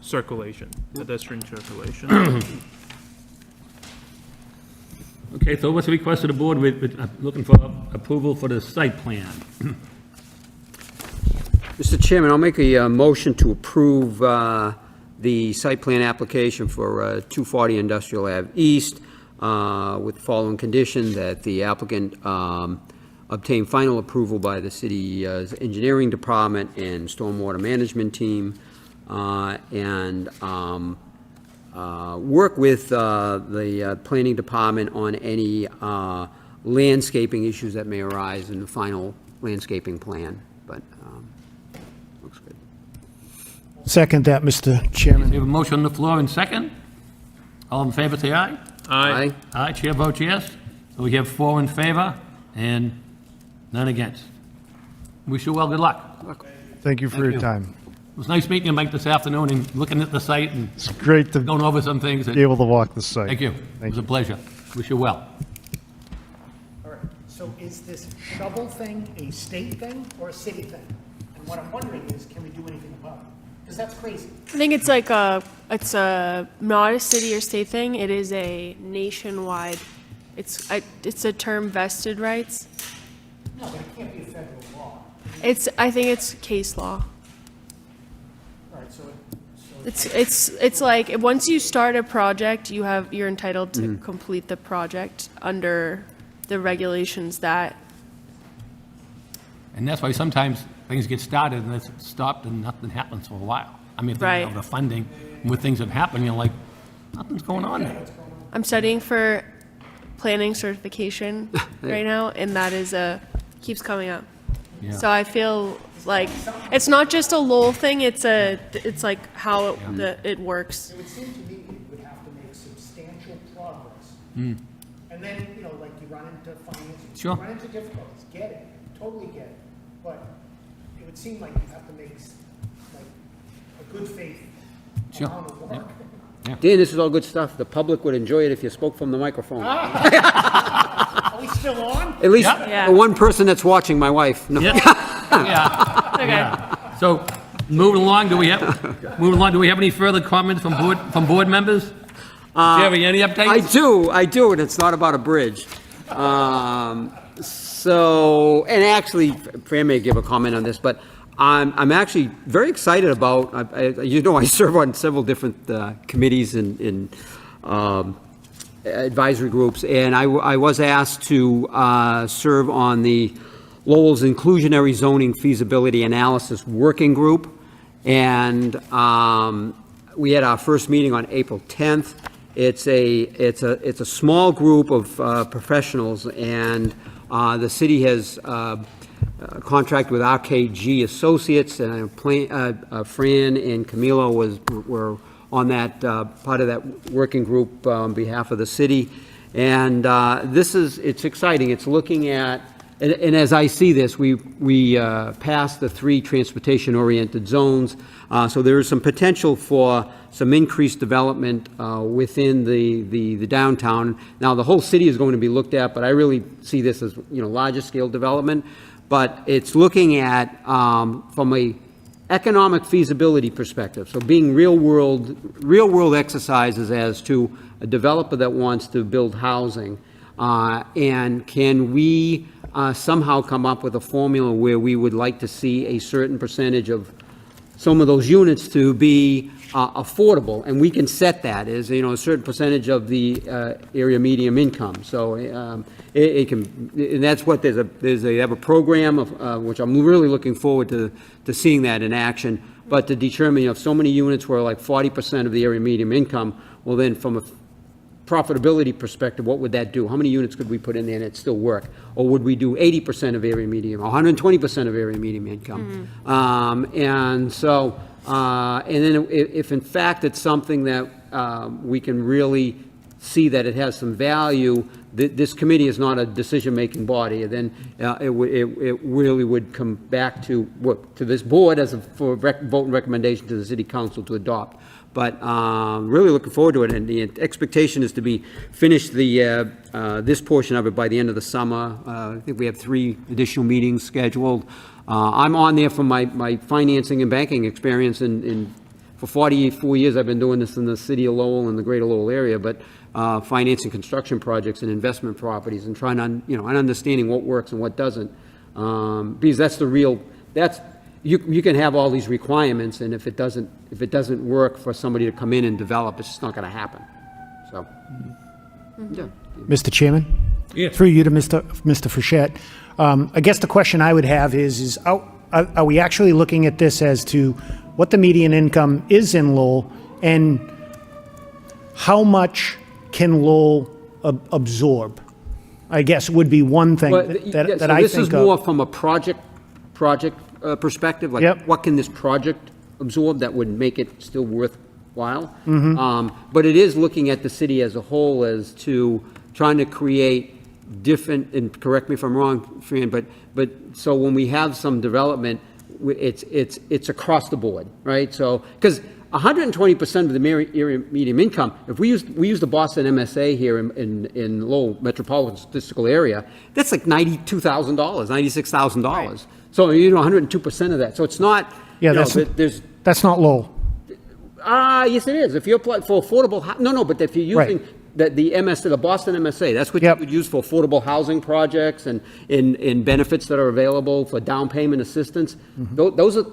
S3: circulation, pedestrian circulation.
S1: Okay, so what's the request of the board with looking for approval for the site plan?
S2: Mr. Chairman, I'll make a motion to approve the site plan application for 240 Industrial Ave East with the following condition, that the applicant obtain final approval by the city's engineering department and stormwater management team, and work with the planning department on any landscaping issues that may arise in the final landscaping plan, but looks good.
S5: Second that, Mr. Chairman.
S1: We have a motion on the floor and second. All in favor, say aye.
S2: Aye.
S1: Aye, chair votes yes. So we have 4 in favor and none against. Wish you well, good luck.
S6: Thank you for
S1: Thank
S6: your
S1: you.
S6: time.
S1: It was nice meeting you, Mike, this afternoon and looking at the site and
S6: It's great to
S1: going over some things.
S6: be able to walk the site.
S1: Thank you. It
S6: Thank
S1: was a
S6: you.
S1: pleasure. Wish you well.
S5: All right, so is this shovel thing a state thing or a city thing? And what I'm wondering is, can we do anything about it? Because that's crazy.
S9: I think it's like not a city or state thing. It is a nationwide, it's a term vested rights.
S5: No, but it can't be a federal law.
S9: I think it's case law.
S5: All right, so
S9: It's like, once you start a project, you're entitled to complete the project under the regulations that,
S1: And that's why sometimes things get started and it's stopped and nothing happens for a while. I mean, if you
S9: Right.
S1: have the funding, when things have happened, you're like, nothing's going on there.
S9: I'm studying for planning certification right now, and that is keeps coming up.
S1: Yeah.
S9: So I feel like it's not just a Lowell thing, it's like how it works.
S5: it would seem to me it would have to make substantial progress. And then, you know, like you run into financing.
S1: Sure.
S5: You run into difficulties, get it, totally get it. But it would seem like you have to make like a good faith
S1: Sure.
S5: amount of work.
S2: Dan, this is all good stuff. The public would enjoy it if you spoke from the microphone.
S5: Are we still on?
S2: At least
S9: Yeah.
S2: the one person that's watching, my wife. No.
S1: Yeah. Yeah.
S9: Okay.
S1: Yeah. So, moving along, do we have any further comments from board members? Do you have any updates?
S2: I do, and it's not about a bridge. So, and actually, Fran may give a comment on this, but I'm actually very excited about, I serve on several different committees and advisory groups, and I was asked to serve on the Lowell's Inclusionary Zoning Feasibility Analysis Working Group, and we had our first meeting on April 10th. It's a small group of professionals, and the city has contract with RKG Associates, and Fran and Camilo were on that, part of that working group on behalf of the city. And it's exciting. It's looking at, and as I see this, we passed the 3 transportation-oriented zones, so there is some potential for some increased development within the downtown. Now, the whole city is going to be looked at, but I really see this as, larger scale development. But it's looking at, from a economic feasibility perspective, so being real world exercises as to a developer that wants to build housing, and can we somehow come up with a formula where we would like to see a certain percentage of some of those units to be affordable, and we can set that as, a certain percentage of the area medium income. So it can, and that's what they have a program of, which I'm really looking forward to seeing that in action. But to determine if so many units were like 40% of the area medium income, well then from a profitability perspective, what would that do? How many units could we put in there and it still work? Or would we do 80% of area medium, or 120% of area medium income? And so, and then if in fact it's something that we can really see that it has some value, this committee is not a decision-making body, then it really would come back to this board for vote and recommendation to the city council to adopt. But really looking forward to it, and the expectation is to be finished this portion of it by the end of the summer. I think we have 3 additional meetings scheduled. I'm on there from my financing and banking experience, and for 44 years I've been doing this in the city of Lowell and the greater Lowell area, but financing construction projects and investment properties, and trying to, and understanding what works and what doesn't, because that's you can have all these requirements, and if it doesn't work for somebody to come in and develop, it's just not gonna happen. So, yeah.
S5: Mr. Chairman?
S1: Yes.
S5: Through you to Mr. Frechette. I guess the question I would have is are we actually looking at this as to what the median income is in Lowell, and how much can Lowell absorb? I guess would be one thing
S2: Well,
S5: that
S2: yeah,
S5: that
S2: so
S5: I
S2: this is
S5: think
S2: more
S5: of.
S2: from a project perspective, like
S5: Yep.
S2: what can this project absorb that would make it still worthwhile?
S5: Mm-hmm.
S2: But it is looking at the city as a whole as to trying to create different, and correct me if I'm wrong, Fran, but so when we have some development, it's across the board, right? So, because 120% of the area median income, if we use the Boston MSA here in Lowell metropolitan statistical area, that's like $92,000, $96,000. So, 102% of that. So it's not,
S5: Yeah,
S2: you know,
S5: that's-
S2: there's,
S5: That's not Lowell.
S2: yes, it is. If you apply for affordable, no, but if you're using the MSA, the Boston MSA, that's what
S5: Yep.
S2: you would use for affordable housing projects and in benefits that are available for down payment assistance. Those are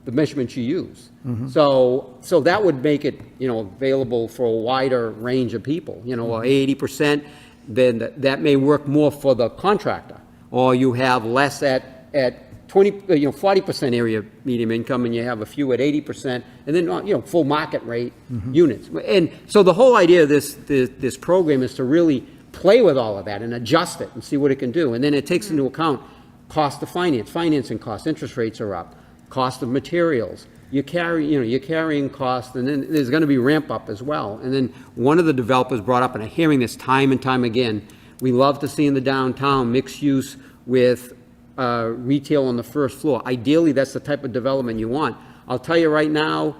S2: the measurements you use. So that would make it, available for a wider range of people, 80%, then that may work more for the contractor. Or you have less at 20, 40% area median income, and you have a few at 80%, and then, full market rate units. And so the whole idea of this program is to really play with all of that and adjust it and see what it can do. And then it takes into account cost of financing costs, interest rates are up, cost of materials, you're carrying costs, and then there's gonna be ramp up as well. And then one of the developers brought up, and I'm hearing this time and time again, we love to see in the downtown mixed use with retail on the first floor. Ideally, that's the type of development you want. I'll tell you right now,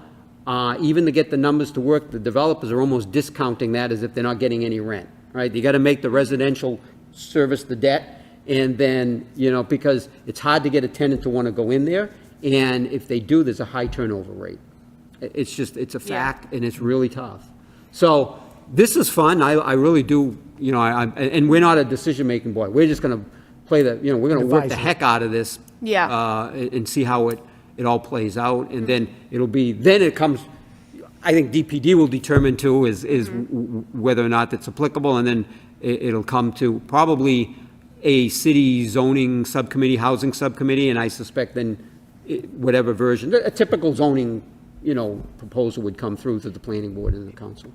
S2: even to get the numbers to work, the developers are almost discounting that as if they're not getting any rent, right? You gotta make the residential service the debt, and then, because it's hard to get a tenant to wanna go in there, and if they do, there's a high turnover rate. It's a fact, and it's really tough. So, this is fun, I really do, and we're not a decision-making board, we're just gonna play we're gonna work the
S5: Advisory.
S2: heck out of this.
S9: Yeah.
S2: And see how it all plays out, and then it comes, I think DPD will determine too, is whether or not it's applicable, and then it'll come to probably a city zoning subcommittee, housing subcommittee, and I suspect then whatever version, a typical zoning, proposal would come through to the planning board and the council.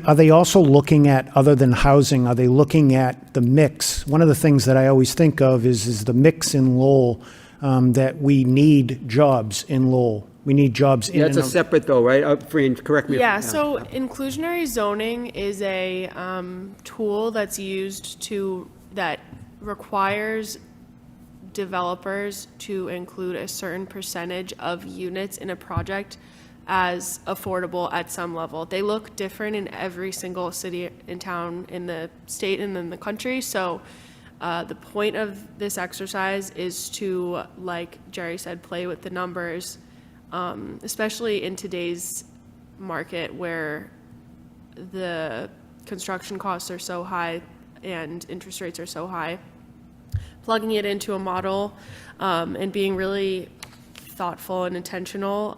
S5: Are they also looking at, other than housing, are they looking at the mix? One of the things that I always think of is the mix in Lowell, that we need jobs in Lowell. We need jobs in.
S2: That's a separate though, right? Fran, correct me.
S9: Yeah, so inclusionary zoning is a tool that's used that requires developers to include a certain percentage of units in a project as affordable at some level. They look different in every single city and town in the state and in the country. So the point of this exercise is to, like Jerry said, play with the numbers, especially in today's market where the construction costs are so high and interest rates are so high. Plugging it into a model and being really thoughtful and intentional,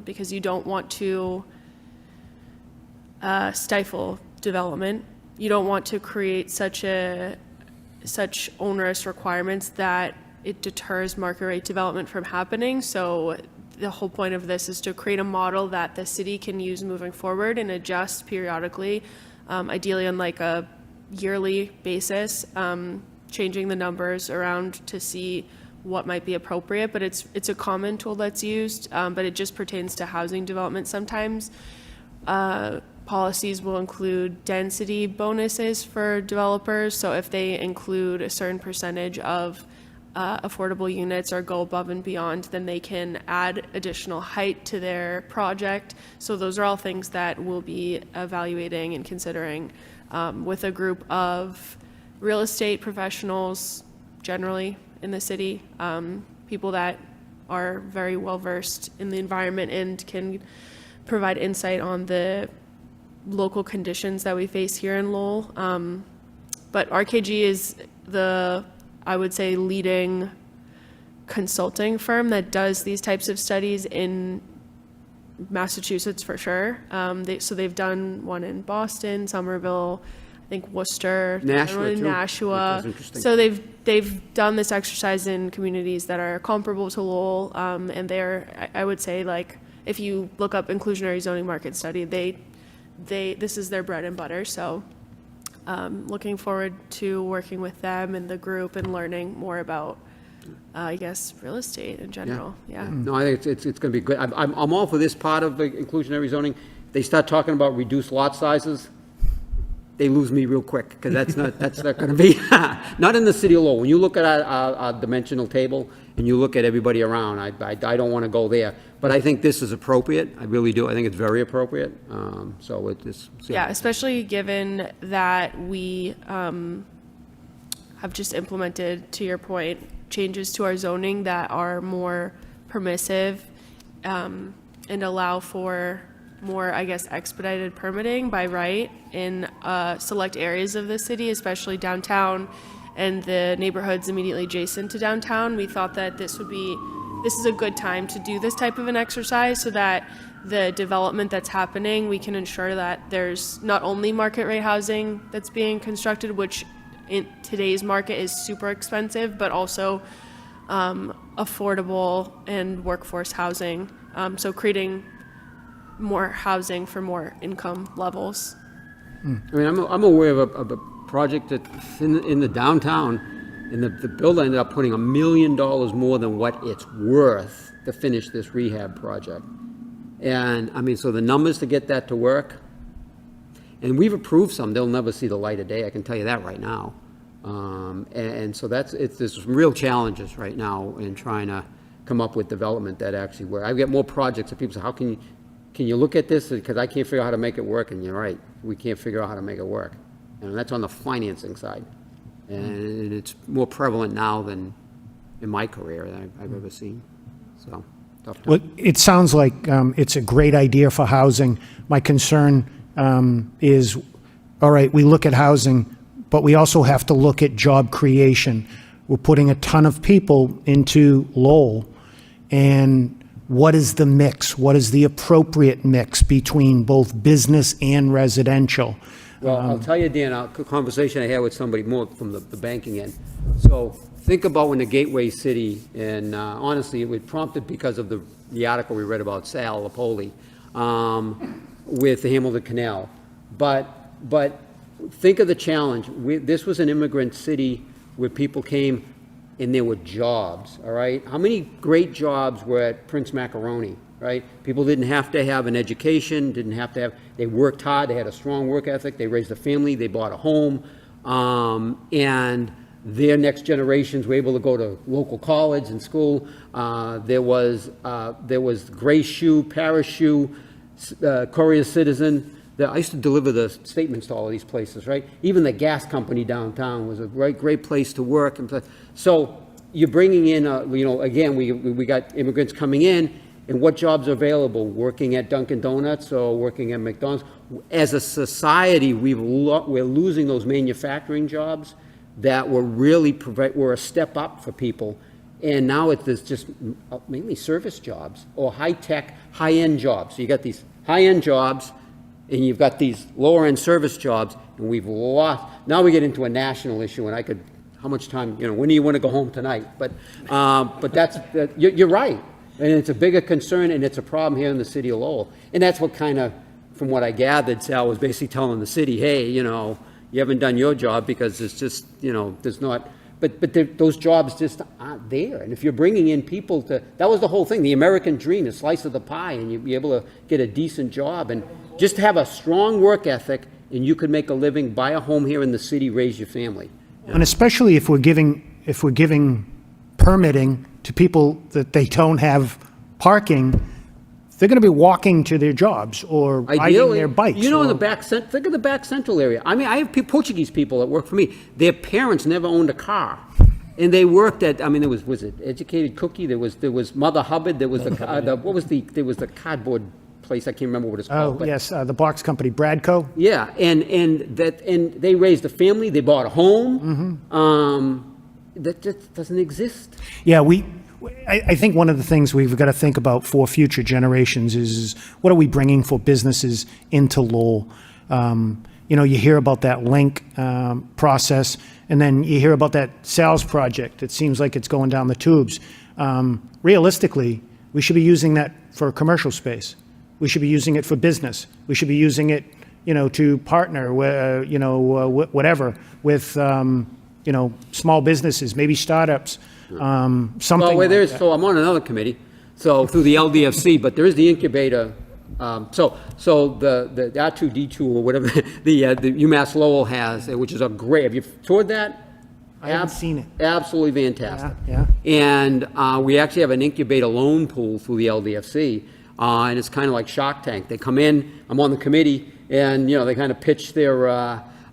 S9: because you don't want to stifle development. You don't want to create such onerous requirements that it deters market rate development from happening. So the whole point of this is to create a model that the city can use moving forward and adjust periodically, ideally on like a yearly basis, changing the numbers around to see what might be appropriate, but it's a common tool that's used, but it just pertains to housing development sometimes. Policies will include density bonuses for developers, so if they include a certain percentage of affordable units or go above and beyond, then they can add additional height to their project. So those are all things that we'll be evaluating and considering with a group of real estate professionals generally in the city, people that are very well versed in the environment and can provide insight on the local conditions that we face here in Lowell. But RKG is I would say, leading consulting firm that does these types of studies in Massachusetts for sure. So they've done one in Boston, Somerville, I think Worcester,
S2: Nashua,
S9: one in
S2: too,
S9: Nashua.
S2: which is interesting.
S9: So they've done this exercise in communities that are comparable to Lowell, and I would say, like, if you look up inclusionary zoning market study, this is their bread and butter. So looking forward to working with them and the group and learning more about, I guess, real estate in general. Yeah.
S2: No, I think it's going to be good. I'm all for this part of the inclusionary zoning. They start talking about reduced lot sizes, they lose me real quick, because that's not going to be, not in the city of Lowell. When you look at our dimensional table and you look at everybody around, I don't want to go there. But I think this is appropriate. I really do. I think it's very appropriate. So it is.
S9: Yeah, especially given that we have just implemented, to your point, changes to our zoning that are more permissive and allow for more, I guess, expedited permitting by right in select areas of the city, especially downtown and the neighborhoods immediately adjacent to downtown. We thought that this is a good time to do this type of an exercise so that the development that's happening, we can ensure that there's not only market rate housing that's being constructed, which in today's market is super expensive, but also affordable and workforce housing. So creating more housing for more income levels.
S2: I mean, I'm aware of a project that's in the downtown, and the builder ended up putting $1 million more than what it's worth to finish this rehab project. And, I mean, so the numbers to get that to work, and we've approved some, they'll never see the light of day, I can tell you that right now. And so there's some real challenges right now in trying to come up with development that actually work. I get more projects that people say, how can you look at this? Because I can't figure out how to make it work, and you're right, we can't figure out how to make it work. And that's on the financing side. And it's more prevalent now than in my career that I've ever seen. So, tough time.
S5: Well, it sounds like it's a great idea for housing. My concern is, all right, we look at housing, but we also have to look at job creation. We're putting a ton of people into Lowell, and what is the mix? What is the appropriate mix between both business and residential?
S2: Well, I'll tell you, Dan, a conversation I had with somebody more from the banking end. So think about when the gateway city, and honestly, it was prompted because of the article we read about Sal Lapoli with the Hamilton Canal. But think of the challenge. This was an immigrant city where people came and there were jobs, all right? How many great jobs were at Prince Macaroni, right? People didn't have to have an education, they worked hard, they had a strong work ethic, they raised a family, they bought a home, and their next generations were able to go to local college and school. There was Gray Shoe, Paris Shoe, Courier Citizen. I used to deliver the statements to all of these places, right? Even the gas company downtown was a great place to work. So you're bringing in, again, we got immigrants coming in, and what jobs are available? Working at Dunkin' Donuts or working at McDonald's? As a society, we're losing those manufacturing jobs that were were a step up for people. And now there's just mainly service jobs or high-tech, high-end jobs. So you got these high-end jobs, and you've got these lower-end service jobs, and we've lost. Now we get into a national issue, and how much time, when do you want to go home tonight? But you're right, and it's a bigger concern, and it's a problem here in the city of Lowell. And that's what kind of, from what I gathered, Sal was basically telling the city, hey, you haven't done your job because it's just, there's not, but those jobs just aren't there. And if you're bringing in people that was the whole thing, the American dream, a slice of the pie, and you'd be able to get a decent job and just have a strong work ethic, and you could make a living, buy a home here in the city, raise your family.
S5: And especially if we're giving permitting to people that they don't have parking, they're going to be walking to their jobs or riding their bikes.
S2: In the back, think of the back central area. I mean, I have Portuguese people that work for me. Their parents never owned a car. And they worked at, was it Educated Cookie? There was Mother Hubbard. There was there was the cardboard place. I can't remember what it's called.
S5: Oh, yes, the box company, Bradco.
S2: Yeah, and they raised a family. They bought a home. That just doesn't exist.
S5: Yeah, I think one of the things we've got to think about for future generations is what are we bringing for businesses into Lowell? You know, you hear about that link process, and then you hear about that sales project. It seems like it's going down the tubes. Realistically, we should be using that for commercial space. We should be using it for business. We should be using it, you know, to partner, whatever, with, you know, small businesses, maybe startups, something
S2: Well,
S5: like
S2: there's,
S5: that.
S2: so I'm on another committee, so through the LDFC, but there is the incubator. So the R2D2 or whatever the UMass Lowell has, which is a great. Have you toured that?
S5: I haven't seen it.
S2: Absolutely fantastic.
S5: Yeah,
S2: And we actually have an incubator loan pool through the LDFC, and it's kind of like Shark Tank. They come in, I'm on the committee, and you know they kind of pitch their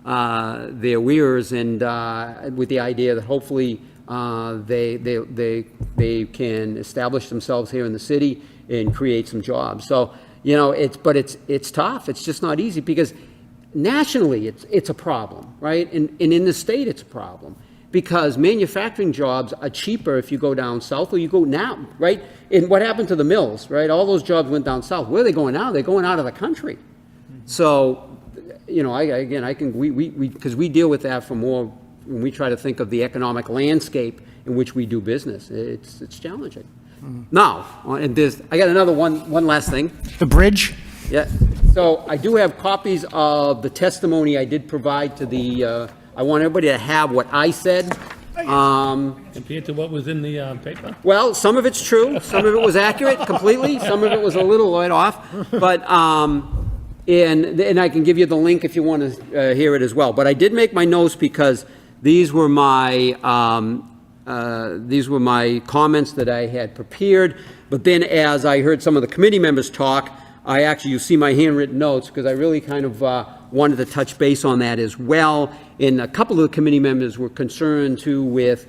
S2: wares, and with the idea that hopefully they can establish themselves here in the city and create some jobs. So you know it's tough. It's just not easy because nationally it's a problem, right? And in the state it's a problem. Because manufacturing jobs are cheaper if you go down south or you go now, right? And what happened to the mills, right? All those jobs went down south. Where are they going now? They're going out of the country. So, you know, because we deal with that for more when we try to think of the economic landscape in which we do business. It's challenging. Now, and I got another one last thing.
S5: The bridge?
S2: Yeah. So I do have copies of the testimony I did provide to the. I want everybody to have what I said.
S1: Compared to what was in the paper?
S2: Well, some of it's true. Some of it was accurate completely. Some of it was a little light off. But, and I can give you the link if you want to hear it as well. But I did make my notes because these were my comments that I had prepared. But then as I heard some of the committee members talk, you see my handwritten notes because I really kind of wanted to touch base on that as well. And a couple of the committee members were concerned too with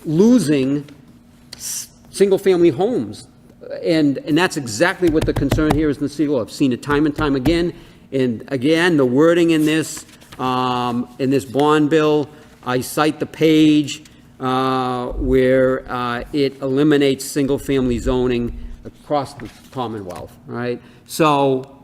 S2: losing single-family homes. And that's exactly what the concern here is in the city. I've seen it time and time again. And again, the wording in this bond bill, I cite the page where it eliminates single-family zoning across the Commonwealth, right? So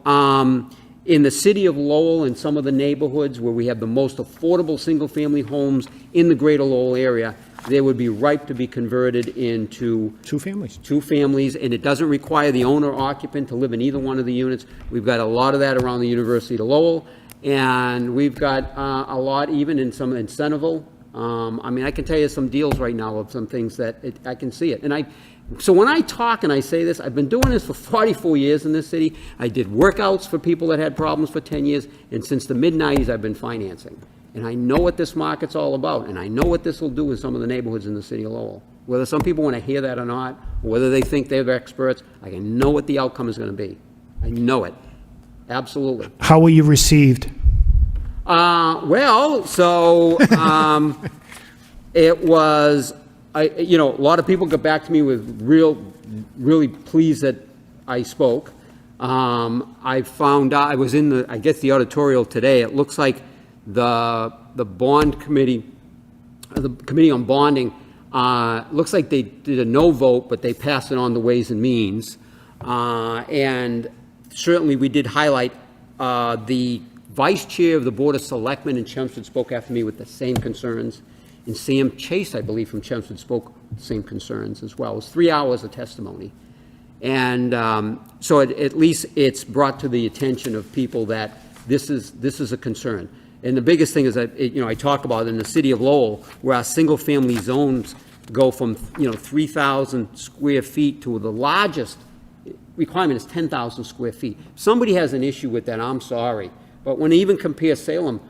S2: in the city of Lowell and some of the neighborhoods where we have the most affordable single-family homes in the greater Lowell area, they would be ripe to be converted into
S5: Two families.
S2: two families, and it doesn't require the owner occupant to live in either one of the units. We've got a lot of that around the University of Lowell, and we've got a lot even in Centerville. I mean, I can tell you some deals right now of some things that I can see it. And so when I talk and I say this, I've been doing this for 44 years in this city. I did workouts for people that had problems for 10 years, and since the mid-90s, I've been financing. And I know what this market's all about, and I know what this will do in some of the neighborhoods in the city of Lowell. Whether some people want to hear that or not, or whether they think they're experts, I can know what the outcome is going to be. I know it. Absolutely.
S5: How were you received?
S2: Well, so it was, a lot of people got back to me with really pleased that I spoke. I found out, I was in the auditorial today. It looks like the bond committee, the committee on bonding, looks like they did a no vote, but they passed it on the Ways and Means. And certainly we did highlight the vice chair of the Board of Selectmen in Chelmsford spoke after me with the same concerns. And Sam Chase, I believe, from Chelmsford spoke the same concerns as well. It was 3 hours of testimony. And so at least it's brought to the attention of people that this is a concern. And the biggest thing is that, I talk about in the city of Lowell, where our single-family zones go from, 3,000 square feet to the largest requirement is 10,000 square feet. If somebody has an issue with that, I'm sorry. But when they even compare Salem,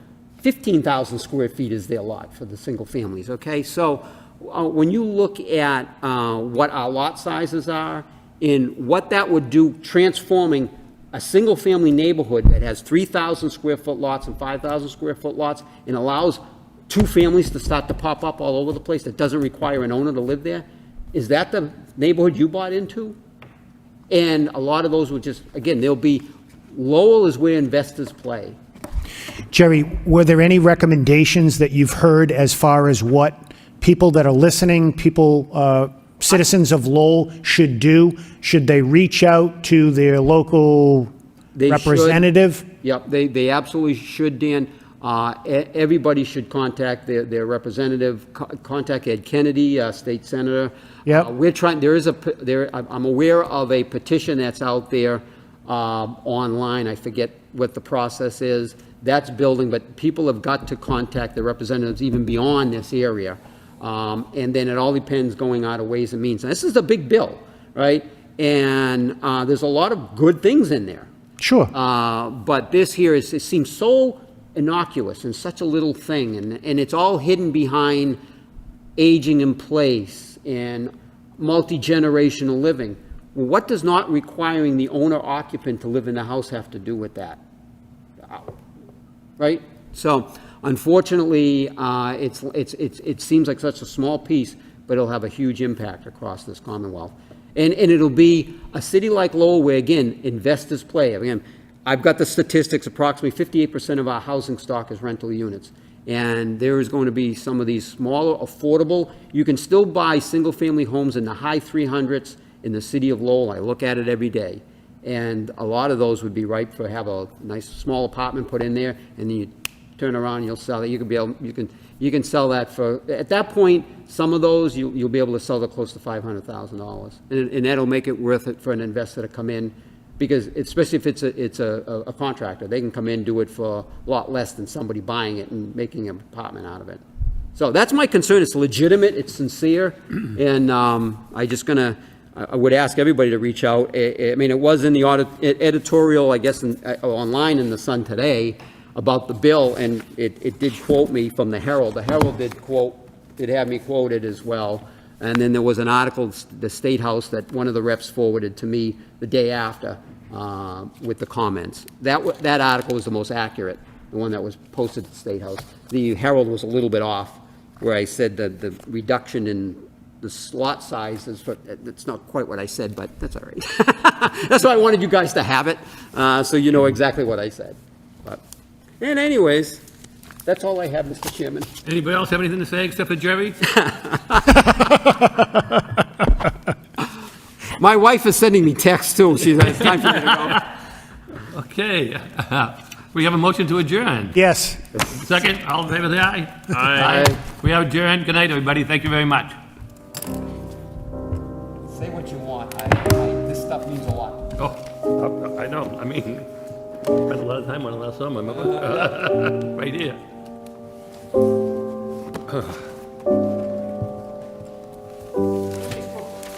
S2: 15,000 square feet is their lot for the single families, okay? So when you look at what our lot sizes are and what that would do transforming a single-family neighborhood that has 3,000 square foot lots and 5,000 square foot lots and allows two families to start to pop up all over the place that doesn't require an owner to live there, is that the neighborhood you bought into? And a lot of those would just, again, Lowell is where investors play.
S5: Jerry, were there any recommendations that you've heard as far as what people that are listening, people citizens of Lowell should do? Should they reach out to their local
S2: They should.
S5: representative?
S2: Yep, they absolutely should, Dan. Everybody should contact their representative, contact Ed Kennedy, state senator.
S5: Yep.
S2: We're trying, I'm aware of a petition that's out there online. I forget what the process is. That's building, but people have got to contact the representatives even beyond this area. And then it all depends going out of Ways and Means. And this is a big bill, right? And there's a lot of good things in there.
S5: Sure.
S2: But this here it seems so innocuous and such a little thing, and it's all hidden behind aging in place and multi-generational living. Well, what does not requiring the owner occupant to live in the house have to do with that? Right? So unfortunately, it seems like such a small piece, but it'll have a huge impact across this Commonwealth. And it'll be a city like Lowell where, again, investors play. Again, I've got the statistics, approximately 58% of our housing stock is rental units. And there is going to be some of these smaller, affordable, you can still buy single-family homes in the high 300s in the city of Lowell. I look at it every day. And a lot of those would be ripe for have a nice small apartment put in there, and then you turn around and you'll sell it. You can sell that for, at that point, some of those you'll be able to sell for close to $500,000. And that'll make it worth it for an investor to come in, because especially if it's a contractor, they can come in and do it for a lot less than somebody buying it and making an apartment out of it. So that's my concern. It's legitimate, it's sincere, and I would ask everybody to reach out. I mean, it was in the editorial, I guess, online in the Sun today about the bill, and it did quote me from the Herald. The Herald did have me quoted as well. And then there was an article, the State House, that one of the reps forwarded to me the day after with the comments. That article was the most accurate, the one that was posted to the State House. The Herald was a little bit off, where I said that the reduction in the slot size is, it's not quite what I said, but that's all right. That's why I wanted you guys to have it, so you know exactly what I said. And anyways, that's all I have, Mr. Chairman.
S1: Anybody else have anything to say except for Jerry?
S2: My wife is sending me texts too. It's time for me to go.
S1: Okay. We have a motion to adjourn.
S5: Yes.
S1: Second, all in favor, say aye.
S3: Aye.
S1: We have adjourned. Good night, everybody. Thank you very much.
S2: Say what you want. This stuff means a lot.
S1: Oh, I know. I mean, spent a lot of time on it last summer, remember? Right here.